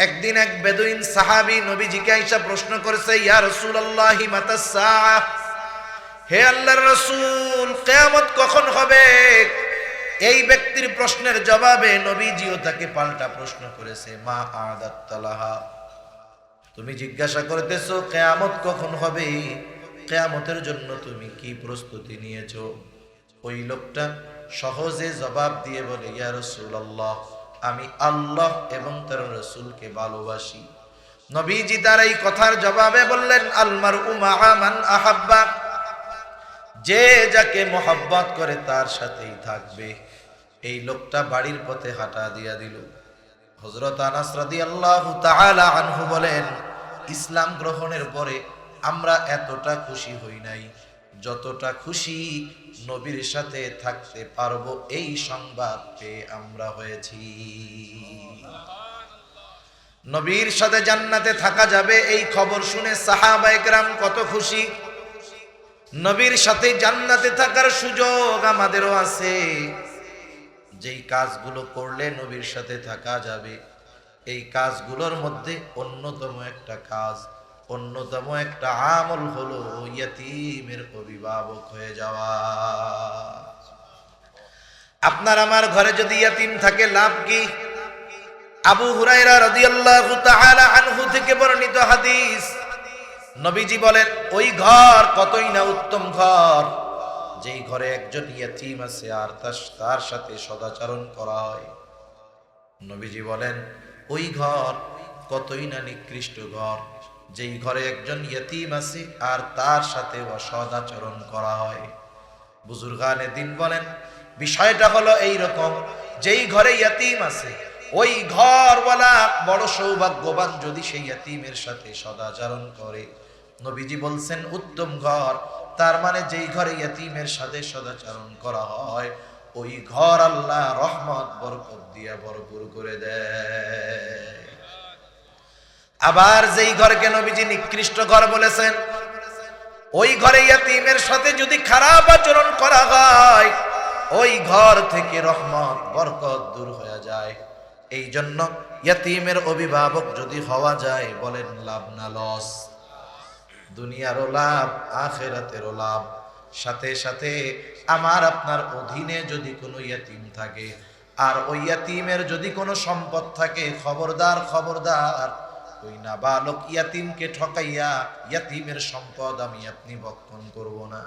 একদিন এক বেদুইন সাহাবী নবীজিকে আইসা প্রশ্ন করেছে, ইয়া রাসূলুল্লাহ মাতাস সাআহ, হে আল্লাহর রাসূল কিয়ামত কখন হবে? এই ব্যক্তির প্রশ্নের জবাবে নবীজিও তাকে পাল্টা প্রশ্ন করেছে, মা আদাত লাহা, তুমি জিজ্ঞাসা করতেছো কিয়ামত কখন হবে, কিয়ামতের জন্য তুমি কি প্রস্তুতি নিয়েছো? ওই লোকটা সহজে জবাব দিয়ে বলে, ইয়া রাসূলুল্লাহ, আমি আল্লাহ এবং তার রাসূলকে ভালোবাসি। নবীজি তার এই কথার জবাবে বললেন, আল মারউ মাআ মান আহাব্বা, যে যাকে মহব্বত করে তার সাথেই থাকবে। এই লোকটা বাড়ির পথে হাঁটা দিয়া দিল। হযরত আনাস রাদিয়াল্লাহু তাআলা আনহু বলেন, ইসলাম গ্রহণের পরে আমরা এতটা খুশি হই নাই যতটা খুশি নবীর সাথে থাকতে পারবো এই সংবাদ পেয়ে আমরা হয়েছি। নবীর সাথে জান্নাতে থাকা যাবে এই খবর শুনে সাহাবায়ে কেরাম কত খুশি। নবীর সাথে জান্নাতে থাকার সুযোগ আমাদেরও আছে। যেই কাজগুলো করলে নবীর সাথে থাকা যাবে, এই কাজগুলোর মধ্যে অন্যতম একটা কাজ, অন্যতম একটা আমল হলো ইয়তীমের অভিভাবক হয়ে যাওয়া। আপনার আমার ঘরে যদি ইয়তীম থাকে লাভ কি? আবু হুরায়রা রাদিয়াল্লাহু তাআলা আনহু থেকে বর্ণিত হাদিস, নবীজি বলেন, ওই ঘর কতই না উত্তম ঘর যেই ঘরে একজন ইয়তীম আছে আর তার সাথে সদাচরণ করা হয়। নবীজি বলেন, ওই ঘর কতই না নিকৃষ্ট ঘর যেই ঘরে একজন ইয়তীম আছে আর তার সাথে অসদাচরণ করা হয়। বুজুর্গানে দিন বলেন, বিষয়টা হলো এই রকম, যেই ঘরে ইয়তীম আছে ওই ঘরওয়ালা বড় সৌভাগ্যবান যদি সেই ইয়তীমের সাথে সদাচরণ করে। নবীজি বলছেন উত্তম ঘর, তার মানে যেই ঘরে ইয়তীমের সাথে সদাচরণ করা হয় ওই ঘর আল্লাহ রহমত বরকত দিয়া ভরপুর করে দেয়। আবার যেই ঘরকে নবীজি নিকৃষ্ট ঘর বলেছেন, ওই ঘরে ইয়তীমের সাথে যদি খারাপ আচরণ করা হয় ওই ঘর থেকে রহমত বরকত দূর হয়ে যায়। এই জন্য ইয়তীমের অভিভাবক যদি হওয়া যায়, বলেন লাভ না লস? দুনিয়ারও লাভ, আখিরাতেরও লাভ। সাথে সাথে আমার আপনার অধীনে যদি কোনো ইয়তীম থাকে আর ওই ইয়তীমের যদি কোনো সম্পদ থাকে, খবরদার খবরদার, ওই নাবালক ইয়তীমকে ঠকাইয়া ইয়তীমের সম্পদ আমি আপনি ভক্ষণ করব না।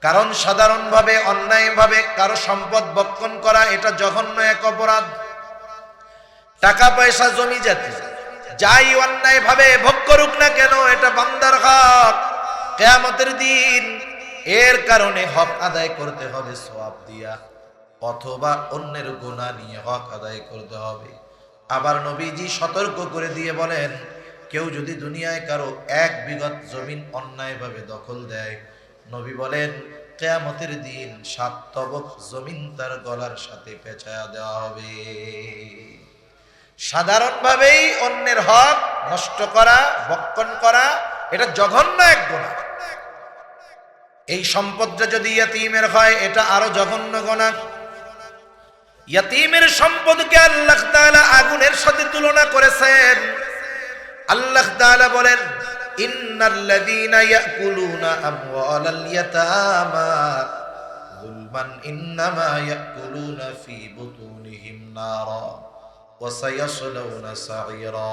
কারণ সাধারণভাবে অন্যায়ভাবে কারো সম্পদ ভক্ষণ করা এটা জঘন্য এক অপরাধ। টাকা পয়সা জমি জাতি যাই অন্যায় ভাবে ভোগ করুক না কেন, এটা বান্দার হক। কিয়ামতের দিন এর কারণে হক আদায় করতে হবে সওয়াব দিয়া, অথবা অন্যের গুনাহ নিয়ে হক আদায় করতে হবে। আবার নবীজি সতর্ক করে দিয়ে বলেন, কেউ যদি দুনিয়ায় কারো 1 বিঘত জমিন অন্যায়ভাবে দখল দেয়, নবী বলেন কিয়ামতের দিন 7 তবক জমিন তার গলার সাথে পেঁচায়া দেওয়া হবে। সাধারণভাবেই অন্যের হক নষ্ট করা, ভক্ষণ করা এটা জঘন্য এক গুনাহ। এই সম্পদটা যদি ইয়তীমের হয় এটা আরো জঘন্য গুনাহ। ইয়তীমের সম্পদকে আল্লাহ তাআলা আগুনের সাথে তুলনা করেছেন। আল্লাহ তাআলা বলেন, ইন্নাল্লাযীনা ইয়াকুলুনা আমওয়ালাল ইয়াতামা যুলমান ইন্নামা ইয়াকুলুনা ফী বুতুনিহিম নারা ওয়া সায়াসলাউনা সাঈরা।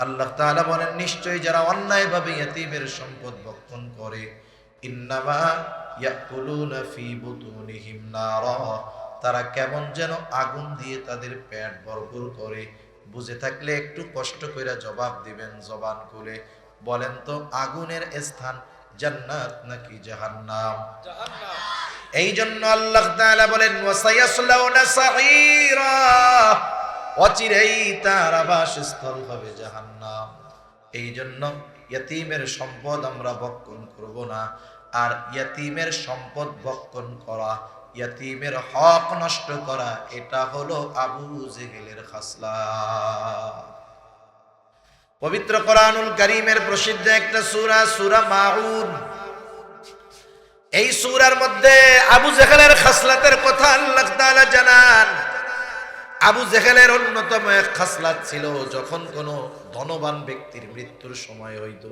আল্লাহ তাআলা বলেন, নিশ্চয়ই যারা অন্যায়ভাবে ইয়তীমের সম্পদ ভক্ষণ করে, ইন্নামা ইয়াকুলুনা ফী বুতুনিহিম নারা, তারা কেমন যেন আগুন দিয়ে তাদের পেট ভরপুর করে। বুঝে থাকলে একটু কষ্ট করে জবাব দিবেন জবান খুলে। বলেন তো, আগুনের স্থান জান্নাত নাকি জাহান্নাম? জাহান্নাম। এই জন্য আল্লাহ তাআলা বলেন, ওয়াসায়াসলাউনা সাঈরা, অচিরেই তার আবাসস্থল হবে জাহান্নাম। এই জন্য ইয়তীমের সম্পদ আমরা ভক্ষণ করব না। আর ইয়তীমের সম্পদ ভক্ষণ করা, ইয়তীমের হক নষ্ট করা, এটা হলো আবু জেহেলের খাসলাত। পবিত্র কোরআনুল কারীমের প্রসিদ্ধ একটা সূরা, সূরা মাউন। এই সূরার মধ্যে আবু জেহেলের খাসলাতের কথা আল্লাহ তাআলা জানান। আবু জেহেলের অন্যতম এক খাসলাত ছিল, যখন কোনো ধনবান ব্যক্তির মৃত্যুর সময় হইত,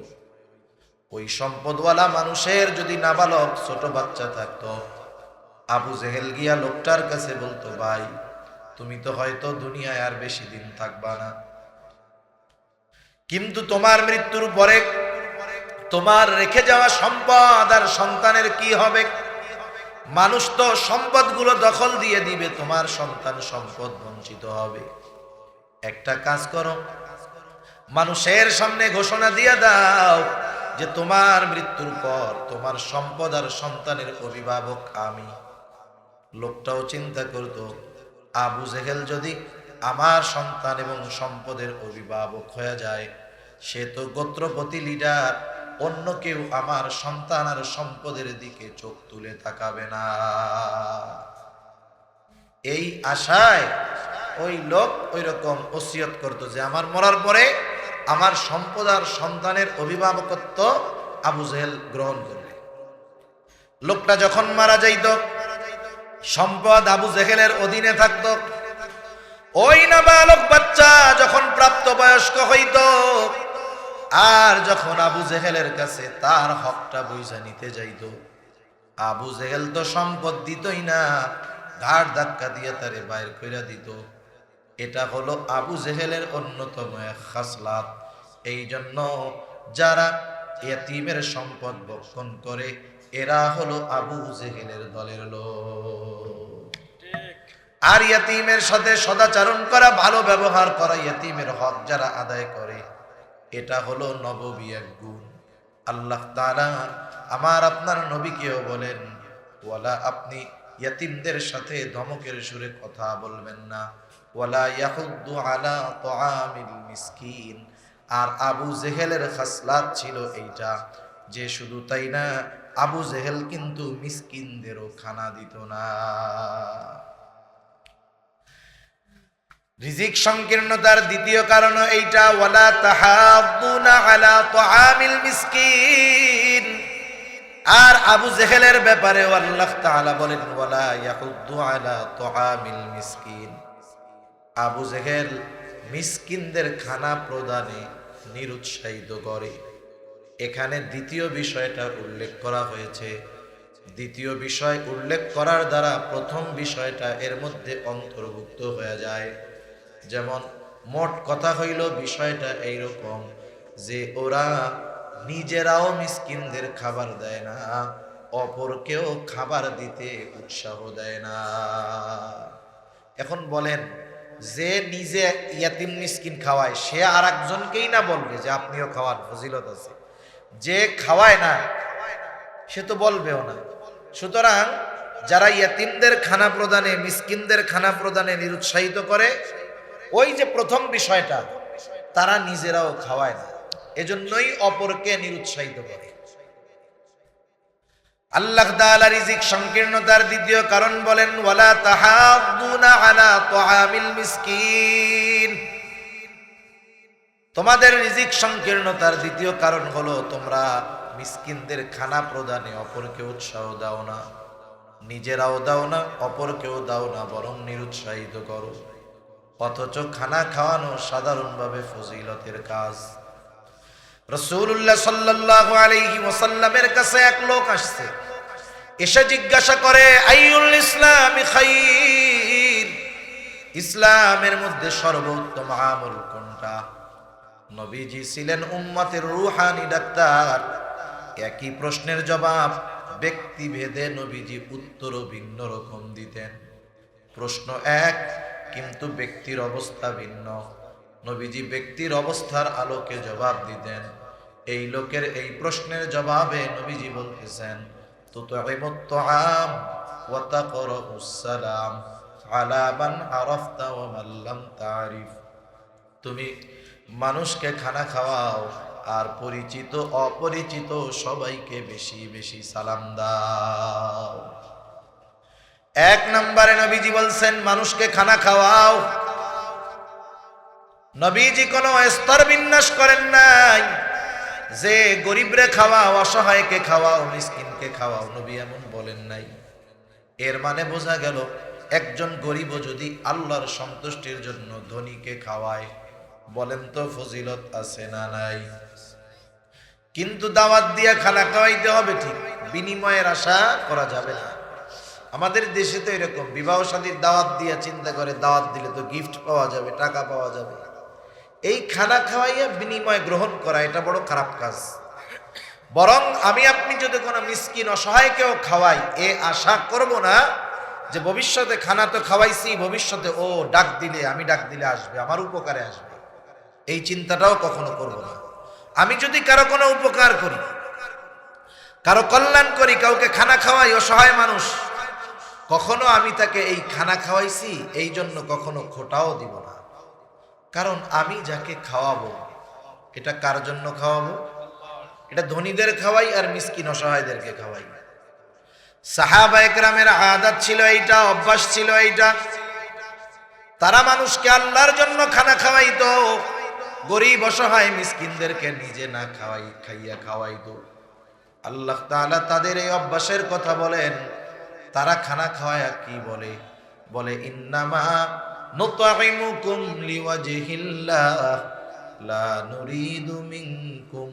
ওই সম্পদওয়ালা মানুষের যদি নাবালক ছোট বাচ্চা থাকতো, আবু জেহেল গিয়া লোকটার কাছে বলতো, ভাই তুমি তো হয়তো দুনিয়ায় আর বেশি দিন থাকবা না, কিন্তু তোমার মৃত্যুর পরে তোমার রেখে যাওয়া সম্পদ আর সন্তানের কি হবে? মানুষ তো সম্পদগুলো দখল দিয়ে দিবে, তোমার সন্তান সম্পদ বঞ্চিত হবে। একটা কাজ করো, মানুষের সামনে ঘোষণা দিয়ে দাও যে তোমার মৃত্যুর পর তোমার সম্পদ আর সন্তানের অভিভাবক আমি। লোকটাও চিন্তা করতো, আবু জেহেল যদি আমার সন্তান এবং সম্পদের অভিভাবক হয়ে যায়, সে তো গোত্রপতি লিডার, অন্য কেউ আমার সন্তান আর সম্পদের দিকে চোখ তুলে তাকাবে না। এই আশায় ওই লোক ওই রকম ওসিয়ত করতো যে আমার মরার পরে আমার সম্পদ আর সন্তানের অভিভাবকত্ব আবু জেহেল গ্রহণ করবে। লোকটা যখন মারা যাইত, সম্পদ আবু জেহেলের অধীনে থাকত। ওই নাবালক বাচ্চা যখন প্রাপ্ত বয়স্ক হইত, আর যখন আবু জেহেলের কাছে তার হকটা বুঝা নিতে যাইত, আবু জেহেল তো সম্পদ দিতই না, ঘাড় ধাক্কা দিয়ে তারে বাইর কইরা দিত। এটা হলো আবু জেহেলের অন্যতম এক খাসলাত। এই জন্য যারা ইয়েতিমের সম্পদ ভক্ষণ করে এরা হলো আবু জেহেলের দলের লোক। আর ইয়েতিমের সাথে সদাচরণ করা, ভালো ব্যবহার করা, ইয়েতিমের হক যারা আদায় করে, এটা হলো নববী এক গুণ। আল্লাহ তাআলা আমার আপনার নবীকেও বলেন, ওয়ালা আপনি ইয়েতিমদের সাথে ধমকের সুরে কথা বলবেন না, ওয়ালা ইয়াহুদ্দু আলা তাআমিল মিসকিন। আর আবু জেহেলের খাসলাত ছিল এইটা, যে শুধু তাই না, আবু জেহেল কিন্তু মিসকিনদেরও খানা দিত না। রিজিক সংকীর্ণতার দ্বিতীয় কারণ এইটা, ওয়ালা তাহাদ্দুনা আলা তাআমিল মিসকিন। আর আবু জেহেলের ব্যাপারে আল্লাহ তাআলা বলেন, ওয়ালা ইয়াহুদ্দু আলা তাআমিল মিসকিন। আবু জেহেল মিসকিনদের খানা প্রদানে নিরুৎসাহিত করে। এখানে দ্বিতীয় বিষয়টা উল্লেখ করা হয়েছে। দ্বিতীয় বিষয় উল্লেখ করার দ্বারা প্রথম বিষয়টা এর মধ্যে অন্তর্ভুক্ত হয়ে যায়। যেমন মোট কথা হইল বিষয়টা এইরকম যে ওরা নিজেরাও মিসকিনদের খাবার দেয় না, অপরকেও খাবার দিতে উৎসাহ দেয় না। এখন বলেন, যে নিজে ইয়াতিম মিসকিন খাওয়ায় সে আর একজনকেই না বলবে যে আপনিও খাওয়ার ফজিলত আছে, যে খাওয়ায় না সে তো বলবেও না। সুতরাং যারা ইয়াতিমদের খানা প্রদানে, মিসকিনদের খানা প্রদানে নিরুৎসাহিত করে, ওই যে প্রথম বিষয়টা, তারা নিজেরাও খাওয়ায় না, এজন্যই অপরকে নিরুৎসাহিত করে। আল্লাহ তাআলা রিজিক সংকীর্ণতার দ্বিতীয় কারণ বলেন, ওয়ালা তাহাদ্দুনা আলা তাআমিল মিসকিন। তোমাদের রিজিক সংকীর্ণতার দ্বিতীয় কারণ হলো তোমরা মিসকিনদের খানা প্রদানে অপরকে উৎসাহ দাও না, নিজেরাও দাও না, অপরকেও দাও না, বরং নিরুৎসাহিত করো। অথচ খানা খাওয়ানো সাধারণভাবে ফজিলতের কাজ। রাসূলুল্লাহ সাল্লাল্লাহু আলাইহি ওয়াসাল্লামের কাছে এক লোক আসছে, এসে জিজ্ঞাসা করে, আইয়ুল ইসলামি খাইর, ইসলামের মধ্যে সর্বোত্তম আমল কোনটা? নবীজি ছিলেন উম্মতের রূহানি ডাক্তার। একই প্রশ্নের জবাব ব্যক্তিভেদে নবীজি উত্তরও ভিন্ন রকম দিতেন। প্রশ্ন এক, কিন্তু ব্যক্তির অবস্থা ভিন্ন। নবীজি ব্যক্তির অবস্থার আলোকে জবাব দিতেন। এই লোকের এই প্রশ্নের জবাবে নবীজি বলতেছেন, তুতঈমুত তাআম ওয়া তাকরাউস সালাম আলা মান আরাফতা ওয়া মান লাম তারিফ। তুমি মানুষকে খানা খাওয়াও আর পরিচিত অপরিচিত সবাইকে বেশি বেশি সালাম দাও। এক নম্বরে নবীজি বলছেন মানুষকে খানা খাওয়াও। নবীজি কোনো স্তর বিন্যাস করেন নাই যে গরিবরে খাওয়াও, অসহায়কে খাওয়াও, মিসকিনকে খাওয়াও, নবী এমন বলেন নাই। এর মানে বোঝা গেল একজন গরিবও যদি আল্লাহর সন্তুষ্টির জন্য ধনীকে খাওয়ায়, বলেন তো ফজিলত আছে না নাই? কিন্তু দাওয়াত দিয়ে খানা খাওয়াইতে হবে, ঠিক, বিনিময়ের আশা করা যাবে না। আমাদের দেশে তো এরকম বিবাহ শাদীর দাওয়াত দিয়ে চিন্তা করে দাওয়াত দিলে তো গিফট পাওয়া যাবে, টাকা পাওয়া যাবে। এই খানা খাওয়াইয়া বিনিময় গ্রহণ করা, এটা বড় খারাপ কাজ। বরং আমি আপনি যদি কোনো মিসকিন অসহায়কেও খাওয়াই এ আশা করব না যে ভবিষ্যতে খানা তো খাওয়াইছি, ভবিষ্যতে ও ডাক দিলে, আমি ডাক দিলে আসবে, আমার উপকারে আসবে, এই চিন্তাটাও কখনো করব না। আমি যদি কারো কোনো উপকার করি, কারো কল্যাণ করি, কাউকে খানা খাওয়াই, অসহায় মানুষ, কখনো আমি তাকে এই খানা খাওয়াইছি এই জন্য কখনো খোটাও দিব না। কারণ আমি যাকে খাওয়াবো এটা কার জন্য খাওয়াবো? এটা ধনীদের খাওয়াই আর মিসকিন অসহায়দেরকে খাওয়াই। সাহাবা একরামের আদত ছিল এইটা, অভ্যাস ছিল এইটা। তারা মানুষকে আল্লাহর জন্য খানা খাওয়াইতো, গরিব অসহায় মিসকিনদেরকে নিজে না খাইয়া খাওয়াইতো। আল্লাহ তাআলা তাদের এই অভ্যাসের কথা বলেন। তারা খানা খাওয়ায়া কি বলে? বলে ইন্নামা নুতঈমুকুম লিওয়াজহিল্লাহ লা নুরিদু মিনকুম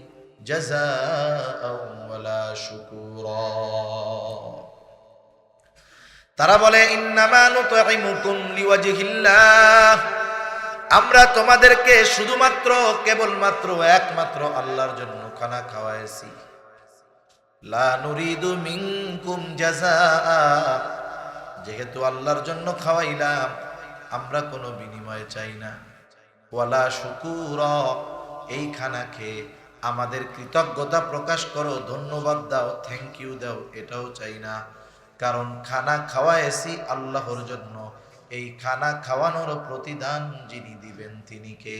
জাযাআও ওয়ালা শুকুরা। তারা বলে ইন্নামা নুতঈমুকুম লিওয়াজহিল্লাহ, আমরা তোমাদেরকে শুধুমাত্র কেবলমাত্র একমাত্র আল্লাহর জন্য খানা খাওয়াইছি। লা নুরিদু মিনকুম জাযাআ, যেহেতু আল্লাহর জন্য খাওয়াইলাম আমরা কোনো বিনিময় চাই না। ওয়ালা শুকুরা, এই খানা খেয়ে আমাদের কৃতজ্ঞতা প্রকাশ করো, ধন্যবাদ দাও, থ্যাংক ইউ দাও, এটাও চাই না। কারণ খানা খাওয়াইছি আল্লাহর জন্য, এই খানা খাওয়ানোর প্রতিদান যিনি দিবেন তিনি কে?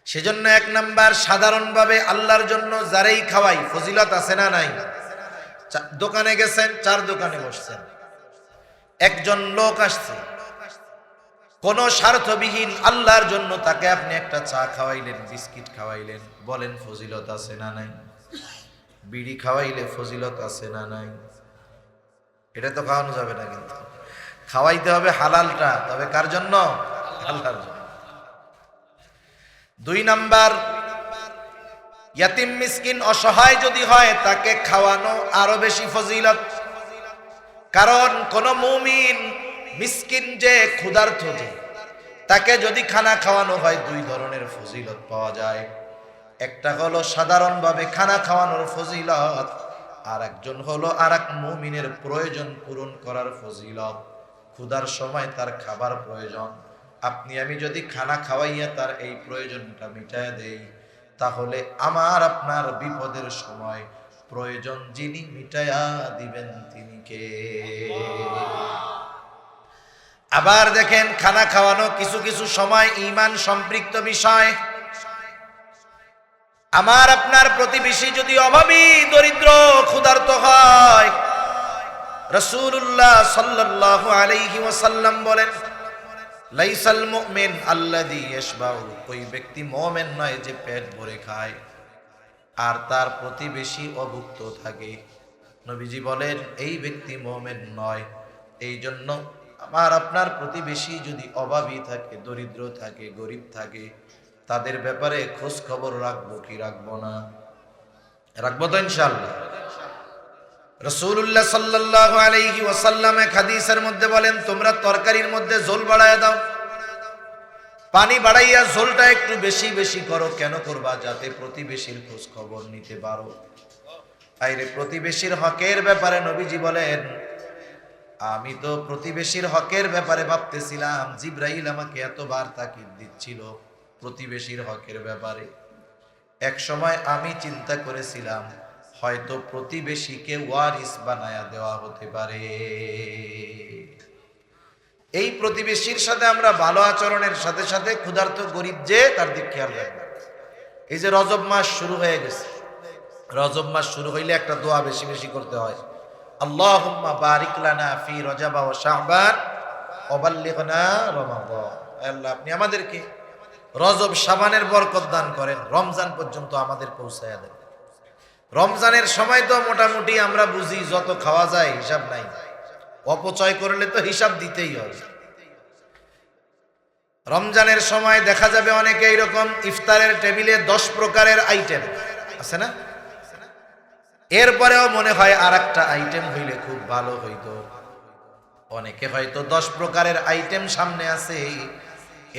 সেজন্য এক নাম্বার, সাধারণভাবে আল্লাহর জন্য যারাই খাওয়াই ফজিলত আছে না নাই? দোকানে গেছেন, চার দোকানে বসছেন, একজন লোক আসছে, কোন স্বার্থবিহীন আল্লাহর জন্য তাকে আপনি একটা চা খাওয়াইলেন, বিস্কিট খাওয়াইলেন, বলেন ফজিলত আছে না নাই? বিড়ি খাওয়াইলে ফজিলত আছে না নাই? এটা তো খাওয়ানো যাবে না, কিন্তু খাওয়াইতে হবে হালালটা। তবে কার জন্য? আল্লাহর জন্য। দুই নাম্বার, ইয়াতিম মিসকিন অসহায় যদি হয় তাকে খাওয়ানো আরো বেশি ফজিলত। কারণ কোন মুমিন মিসকিন যে ক্ষুধার্ত, যে তাকে যদি খানা খাওয়ানো হয় দুই ধরনের ফজিলত পাওয়া যায়। একটা হলো সাধারণভাবে খানা খাওয়ানোর ফজিলত, আর একজন হলো আর এক মুমিনের প্রয়োজন পূরণ করার ফজিলত। ক্ষুধার সময় তার খাবার প্রয়োজন, আপনি আমি যদি খানা খাওয়াইয়া তার এই প্রয়োজনটা মিটায় দেই, তাহলে আমার আপনার বিপদের সময় প্রয়োজন যিনি মিটায়া দিবেন তিনি কে? আবার দেখেন, খানা খাওয়ানো কিছু কিছু সময় ঈমান সম্পৃক্ত বিষয়। আমার আপনার প্রতিবেশী যদি অভাবী, দরিদ্র, ক্ষুধার্ত হয়, রাসূলুল্লাহ সাল্লাল্লাহু আলাইহি ওয়াসাল্লাম বলেন, লাইসাল মুমিন আল্লাযী ইয়াশবাউ, ওই ব্যক্তি মুমিন নয় যে পেট ভরে খায় আর তার প্রতিবেশী অভুক্ত থাকে। নবীজি বলেন এই ব্যক্তি মুমিন নয়। এই জন্য আমার আপনার প্রতিবেশী যদি অভাবী থাকে, দরিদ্র থাকে, গরিব থাকে, তাদের ব্যাপারে খোঁজ খবর রাখবো কি রাখবো না? রাখবো তো ইনশাআল্লাহ। রাসূলুল্লাহ সাল্লাল্লাহু আলাইহি ওয়াসাল্লাম এক হাদিসের মধ্যে বলেন, তোমরা তরকারির মধ্যে ঝোল বাড়ায়া দাও, পানি বাড়াইয়া ঝোলটা একটু বেশি বেশি করো। কেন করবা? যাতে প্রতিবেশীর খোঁজ খবর নিতে পারো। আইরে প্রতিবেশীর হকের ব্যাপারে নবীজি বলেন, আমি তো প্রতিবেশীর হকের ব্যাপারে ভাবতেছিলাম, জিবরাইল আমাকে এতবার তাকিদ দিচ্ছিল প্রতিবেশীর হকের ব্যাপারে। এক সময় আমি চিন্তা করেছিলাম হয়তো প্রতিবেশীকে ওয়ারিস বানায়া দেওয়া হতে পারে। এই প্রতিবেশীর সাথে আমরা ভালো আচরণের সাথে সাথে ক্ষুধার্ত গরিব যে তার দিক খেয়াল রাখবো। এই যে রজব মাস শুরু হয়ে গেছে, রজব মাস শুরু হইলে একটা দোয়া বেশি বেশি করতে হয়, আল্লাহুম্মা বারিক লানা ফি রজব ওয়া শাবান ওয়া বাল্লিগনা রমাদান। আল্লাহ আপনি আমাদেরকে রজব শাবানের বরকত দান করেন, রমজান পর্যন্ত আমাদের পৌঁছায়া দেন। রমজানের সময় তো মোটামুটি আমরা বুঝি যত খাওয়া যায় হিসাব নাই, অপচয় করলে তো হিসাব দিতেই হবে। রমজানের সময় দেখা যাবে অনেকে এইরকম ইফতারের টেবিলে 10 প্রকারের আইটেম আছে না, এরপরেও মনে হয় আর একটা আইটেম হইলে খুব ভালো হইতো। অনেকে হয়তো 10 প্রকারের আইটেম সামনে আছে,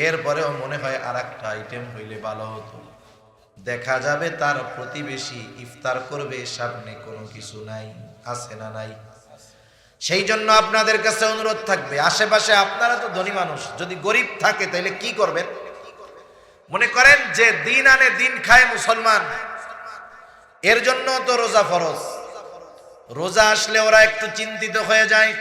এরপরেও মনে হয় আর একটা আইটেম হইলে ভালো হতো। দেখা যাবে তার প্রতিবেশী ইফতার করবে, সামনে কোনো কিছু নাই, আছে না নাই? সেই জন্য আপনাদের কাছে অনুরোধ থাকবে, আশেপাশে আপনারা তো ধনী মানুষ, যদি গরিব থাকে তাহলে কি করবেন? মনে করেন যে দিন আনে দিন খায় মুসলমান, এর জন্য তো রোজা ফরজ। রোজা আসলে ওরা একটু চিন্তিত হয়ে যায়,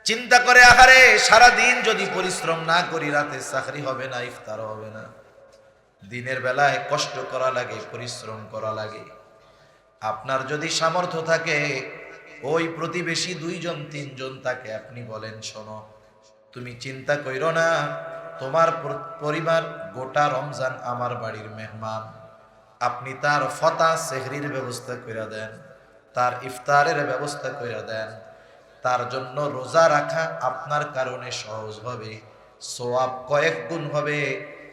চিন্তা করে আহারে সারা দিন যদি পরিশ্রম না করি, রাতে চাকরি হবে না, ইফতার হবে না। দিনের বেলায় কষ্ট করা লাগে, পরিশ্রম করা লাগে। আপনার যদি সামর্থ্য থাকে, ওই প্রতিবেশী 2 জন 3 জন তাকে আপনি বলেন, শোনো তুমি চিন্তা কইরো না, তোমার পরিবার গোটা রমজান আমার বাড়ির মেহমান, আপনি তার ফতা সেহরির ব্যবস্থা কইরা দেন, তার ইফতারের ব্যবস্থা কইরা দেন। তার জন্য রোজা রাখা আপনার কারণে সহজ হবে, সওয়াব কয়েক গুণ হবে।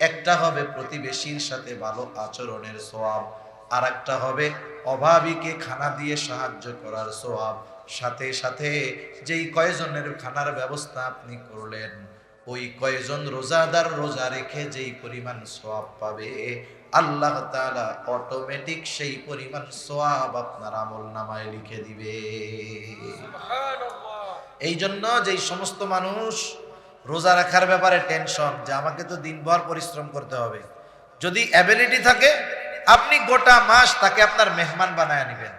একটা হবে প্রতিবেশীর সাথে ভালো আচরণের সওয়াব, আর একটা হবে অভাবীকে খানা দিয়ে সাহায্য করার সওয়াব। সাথে সাথে যেই কয়জনের খানার ব্যবস্থা আপনি করলেন, ওই কয়জন রোজাদার রোজা রেখে যেই পরিমাণ সওয়াব পাবে, আল্লাহ তাআলা অটোমেটিক সেই পরিমাণ সওয়াব আপনার আমলনামায় লিখে দিবে। সুবহানাল্লাহ। এই জন্য যেই সমস্ত মানুষ রোজা রাখার ব্যাপারে টেনশন, যে আমাকে তো দিনভর পরিশ্রম করতে হবে, যদি অ্যাবিলিটি থাকে আপনি গোটা মাস তাকে আপনার মেহমান বানায় নেবেন।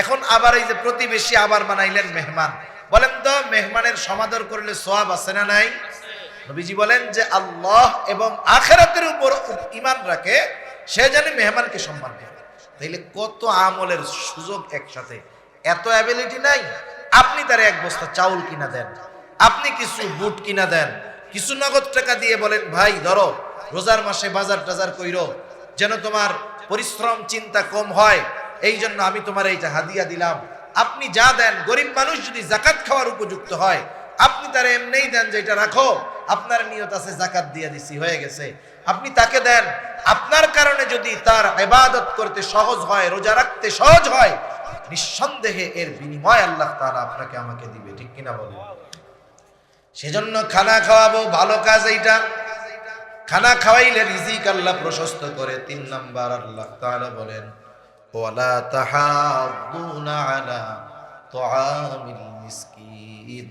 এখন আবার এই যে প্রতিবেশী আবার বানাইলেন মেহমান, বলেন তো মেহমানের সমাদর করলে সওয়াব আছে না নাই? নবীজি বলেন যে আল্লাহ এবং আখিরাতের উপর ঈমান রাখে সে জানে মেহমানকে সম্মান করে। তাইলে কত আমলের সুযোগ একসাথে, এত অ্যাবিলিটি নাই? আপনি তারে 1 বস্তা চাউল কিনা দেন, আপনি কিছু বুট কিনা দেন, কিছু নগদ টাকা দিয়ে বলেন ভাই ধরো রোজার মাসে বাজার টাজার কইরো, যেন তোমার পরিশ্রম চিন্তা কম হয়, এই জন্য আমি তোমার এইটা হাদিয়া দিলাম। আপনি যা দেন, গরিব মানুষ যদি যাকাত খাওয়ার উপযুক্ত হয়, আপনি তার এমনিই দেন যে এটা রাখো, আপনার নিয়ত আছে যাকাত দিয়ে দিছি, হয়ে গেছে, আপনি তাকে দেন। আপনার কারণে যদি তার ইবাদত করতে সহজ হয়, রোজা রাখতে সহজ হয়, নিঃসন্দেহে এর বিনিময় আল্লাহ তাআলা আপনাকে আমাকে দিবে, ঠিক কিনা বলেন? সেজন্য খানা খাওয়াবো, ভালো কাজ এইটা। খানা খাওয়াইলে রিজিক আল্লাহ প্রশস্ত করে। 3 নাম্বার আল্লাহ তাআলা বলেন, ওয়ালা তাহাদ্দুনা আলা তুআমিল মিসকিন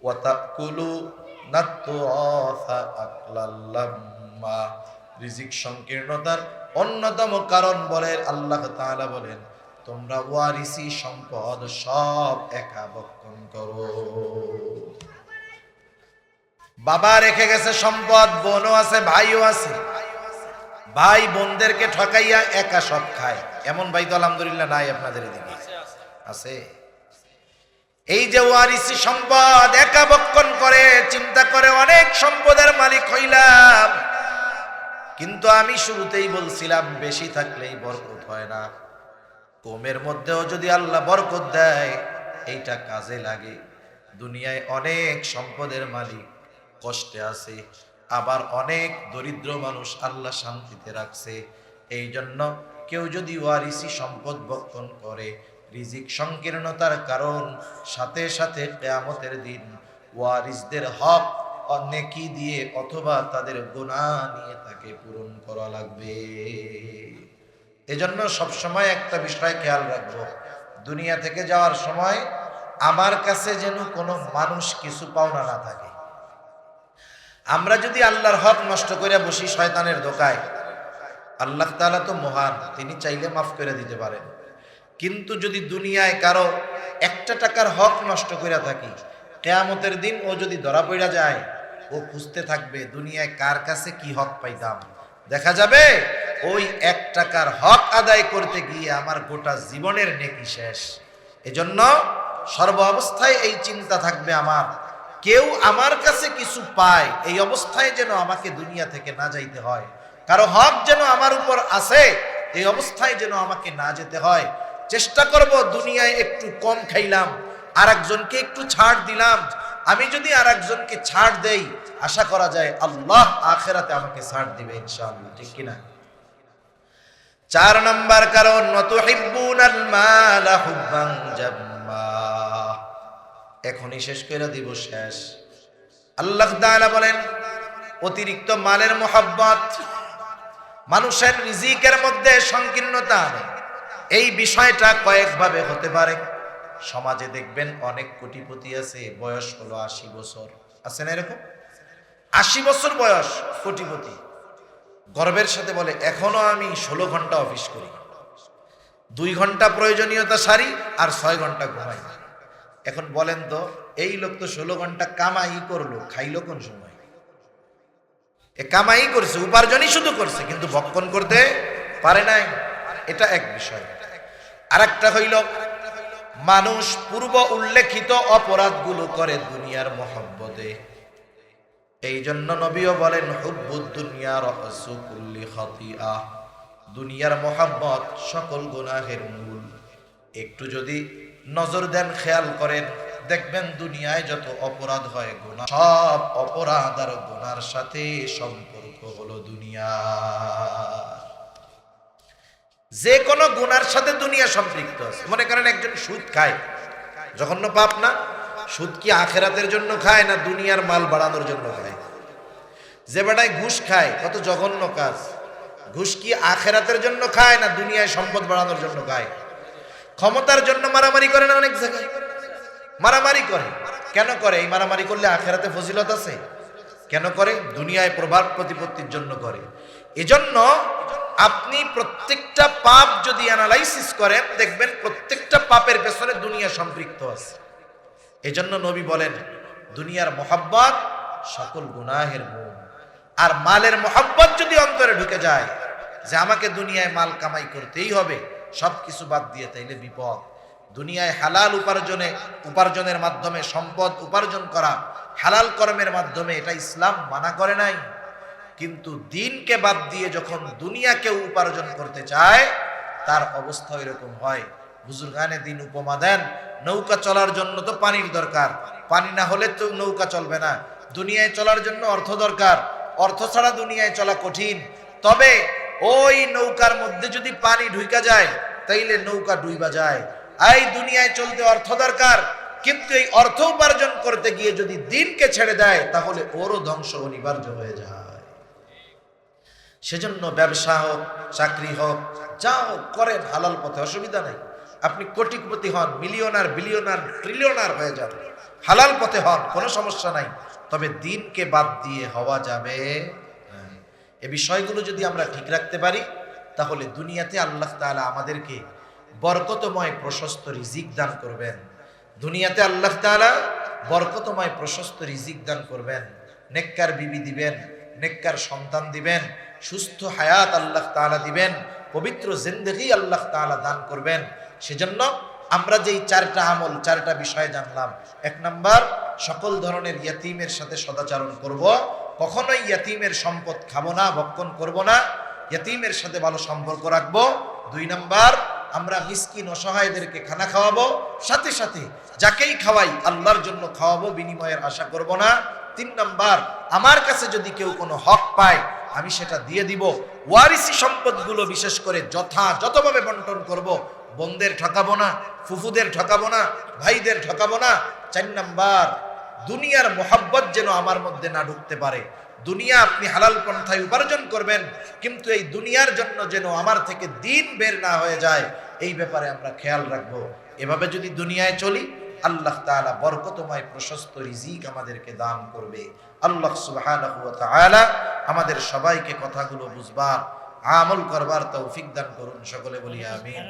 ওয়া তাকুলুনা তুরাসা আকলাল লাম্মা। রিজিক সংকীর্ণতার অন্যতম কারণ বলেন আল্লাহ তাআলা বলেন, তোমরা ওয়ারিসি সম্পদ সব একা ভক্ষণ করো। বাবা রেখে গেছে সম্পদ, বোনও আছে, ভাইও আছে, ভাই বোনদেরকে ঠকাইয়া একা সব খায়, এমন ভাই তো আলহামদুলিল্লাহ নাই আপনাদের এদিকে? আছে। এই যে ওয়ারিসি সম্পদ একা ভক্ষণ করে, চিন্তা করে অনেক সম্পদের মালিক হইলাম, কিন্তু আমি শুরুতেই বলছিলাম বেশি থাকলেই বরকত হয় না, কমের মধ্যেও যদি আল্লাহ বরকত দেয় এইটা কাজে লাগে। দুনিয়ায় অনেক সম্পদের মালিক কষ্টে আছে, আবার অনেক দরিদ্র মানুষ আল্লাহ শান্তিতে রাখছে। এই জন্য কেউ যদি ওয়ারিসি সম্পদ ভক্ষণ করে, রিজিক সংকীর্ণতার কারণ, সাথে সাথে কিয়ামতের দিন ওয়ারিসদের হক নেকি দিয়ে অথবা তাদের গুনাহ নিয়ে তাকে পূরণ করা লাগবে। এজন্য সবসময় একটা বিষয় খেয়াল রাখবো, দুনিয়া থেকে যাওয়ার সময় আমার কাছে যেন কোনো মানুষ কিছু পাওনা না থাকে। আমরা যদি আল্লাহর হক নষ্ট করে বসি শয়তানের ধোকায়, আল্লাহ তাআলা তো মহান, তিনি চাইলে মাফ করে দিতে পারেন। কিন্তু যদি দুনিয়ায় কারো 1 টাকার হক নষ্ট করে থাকি, কিয়ামতের দিন ও যদি ধরা পড়া যায়, ও খুঁজতে থাকবে দুনিয়ায় কার কাছে কি হক পাইতাম। দেখা যাবে ওই 1 টাকার হক আদায় করতে গিয়ে আমার গোটা জীবনের নেকি শেষ। এজন্য সর্ব অবস্থায় এই চিন্তা থাকবে আমার, কেউ আমার কাছে কিছু পায় এই অবস্থায় যেন আমাকে দুনিয়া থেকে না যাইতে হয়, কারো হক যেন আমার উপর আছে এই অবস্থায় যেন আমাকে না যেতে হয়। চেষ্টা করব দুনিয়ায় একটু কম খাইলাম, আরেকজনকে একটু ছাড় দিলাম, আমি যদি আরেকজনকে ছাড় দেই, আশা করা যায় আল্লাহ আখিরাতে আমাকে ছাড় দিবে ইনশাআল্লাহ, ঠিক কিনা? 4 নাম্বার কারণ, ওয়াতুহিব্বুনাল মালা হুব্বান জাম্মা। এখনই শেষ করে দিব, শেষ। আল্লাহ তাআলা বলেন অতিরিক্ত মালের মোহাব্বত, মানুষের রিজিকের মধ্যে সংকীর্ণতা আনে। এই বিষয়টা কয়েকভাবে হতে পারে। সমাজে দেখবেন অনেক কোটিপতি আছে, বয়স হলো 80 বছর, আছে না এরকম? 80 বছর বয়স কোটিপতি, গর্বের সাথে বলে এখনো আমি 16 ঘন্টা অফিস করি, 2 ঘন্টা প্রয়োজনীয়তা সারি আর 6 ঘন্টা ঘুমাই। এখন বলেন তো, এই লোক তো 16 ঘন্টা কামাই করলো, খাইলো কোন সময়? এ কামাই করছে, উপার্জনই শুধু করছে, কিন্তু ভক্ষণ করতে পারে নাই। এটা এক বিষয়। আরেকটা হইল, মানুষ পূর্ব উল্লেখিত অপরাধগুলো করে দুনিয়ার মহব্বতে। এই জন্য নবীও বলেন হুব্বুদ দুনিয়া রাসু কুল্লি খাতিআ, দুনিয়ার মহব্বত সকল গুনাহের মূল। একটু যদি নজর দেন, খেয়াল করেন, দেখবেন দুনিয়ায় যত অপরাধ হয়, গুনাহ, সব অপরাধ আর গুনার সাথে সম্পর্ক হলো দুনিয়া। যে কোনো গুনার সাথে দুনিয়া সম্পৃক্ত আছে। মনে করেন একজন সুদ খায়, জঘন্য পাপ না? সুদ কি আখেরাতের জন্য খায় না দুনিয়ার মাল বাড়ানোর জন্য খায়? যে বেটায় ঘুষ খায়, কত জঘন্য কাজ। ঘুষ কি আখেরাতের জন্য খায় না দুনিয়ায় সম্পদ বাড়ানোর জন্য খায়? ক্ষমতার জন্য মারামারি করে না? অনেক জায়গায় মারামারি করে। কেন করে? এই মারামারি করলে আখেরাতে ফজিলত আছে। কেন করে? দুনিয়ায় প্রভাব প্রতিপত্তির জন্য করে। এজন্য আপনি প্রত্যেকটা পাপ যদি অ্যানালাইসিস করেন, দেখবেন প্রত্যেকটা পাপের পেছনে দুনিয়া সম্পৃক্ত আছে। এজন্য নবী বলেন দুনিয়ার মোহাব্বত সকল গুনাহের মূল। আর মালের মোহাব্বত যদি অন্তরে ঢুকে যায় যে আমাকে দুনিয়ায় মাল কামাই করতেই হবে, সবকিছু বাদ দিয়ে, তাইলে বিপদ। দুনিয়ায় হালাল উপার্জনের মাধ্যমে সম্পদ উপার্জন করা, হালাল কর্মের মাধ্যমে, এটা ইসলাম মানা করে নাই। কিন্তু দিনকে বাদ দিয়ে যখন দুনিয়াকে উপার্জন করতে চায়, তার অবস্থা এরকম হয়। বুজুর্গানে দিন উপমা দেন, নৌকা চলার জন্য তো পানির দরকার, পানি না হলে তো নৌকা চলবে না। দুনিয়ায় চলার জন্য অর্থ দরকার, অর্থ ছাড়া দুনিয়ায় চলা কঠিন। তবে ওই নৌকার মধ্যে যদি পানি ঢুইকা যায়, তাইলে নৌকা ডুইবা যায়। এই দুনিয়ায় চলতে অর্থ দরকার, কিন্তু এই অর্থ উপার্জন করতে গিয়ে যদি দিনকে ছেড়ে দেয়, তাহলে ওরও ধ্বংস অনিবার্য হয়ে যায়। সেজন্য ব্যবসা হোক, চাকরি হোক, যা হোক করেন হালাল পথে, অসুবিধা নাই। আপনি কোটিপতি হন, মিলিয়নার, বিলিয়নার, ট্রিলিয়নার হয়ে যান, হালাল পথে হন, কোনো সমস্যা নাই। তবে দিনকে বাদ দিয়ে হওয়া যাবে না। এই বিষয়গুলো যদি আমরা ঠিক রাখতে পারি, তাহলে দুনিয়াতে আল্লাহ তাআলা আমাদেরকে বরকতময় প্রশস্ত রিজিক দান করবেন। দুনিয়াতে আল্লাহ তাআলা বরকতময় প্রশস্ত রিজিক দান করবেন, নেককার বিবি দিবেন, নেককার সন্তান দিবেন, সুস্থ হায়াত আল্লাহ তাআলা দিবেন, পবিত্র জিন্দেগি আল্লাহ তাআলা দান করবেন। সেজন্য আমরা যেই 4টা আমল, 4টা বিষয় জানলাম। 1 নাম্বার, সকল ধরনের ইয়াতীমের সাথে সদাচরণ করব, কখনোই ইয়াতীমের সম্পদ খাবো না, ভক্ষণ করব না, ইয়াতীমের সাথে ভালো সম্পর্ক রাখবো। 2 নাম্বার, আমরা মিসকিন অসহায়দেরকে খানা খাওয়াবো, সাথে সাথে যাকেই খাওয়াই আল্লাহর জন্য খাওয়াবো, বিনিময়ের আশা করব না। 3 নাম্বার, আমার কাছে যদি কেউ কোনো হক পায়, আমি সেটা দিয়ে দিব। ওয়ারিসি সম্পদগুলো বিশেষ করে যথাযথভাবে বন্টন করব, বোনদের ঠকাবো না, ফুফুদের ঠকাবো না, ভাইদের ঠকাবো না। 4 নাম্বার, দুনিয়ার মোহাব্বত যেন আমার মধ্যে না ঢুকতে পারে। দুনিয়া আপনি হালাল পন্থায় উপার্জন করবেন, কিন্তু এই দুনিয়ার জন্য যেন আমার থেকে দিন বের না হয়ে যায়, এই ব্যাপারে আমরা খেয়াল রাখবো। এভাবে যদি দুনিয়ায় চলি, আল্লাহ তাআলা বরকতময় প্রশস্ত রিজিক আমাদেরকে দান করবে। আল্লাহ সুবহানাহু ওয়া তাআলা আমাদের সবাইকে কথাগুলো বুঝবার, আমল করবার তৌফিক দান করুন। সকলে বলি আমিন।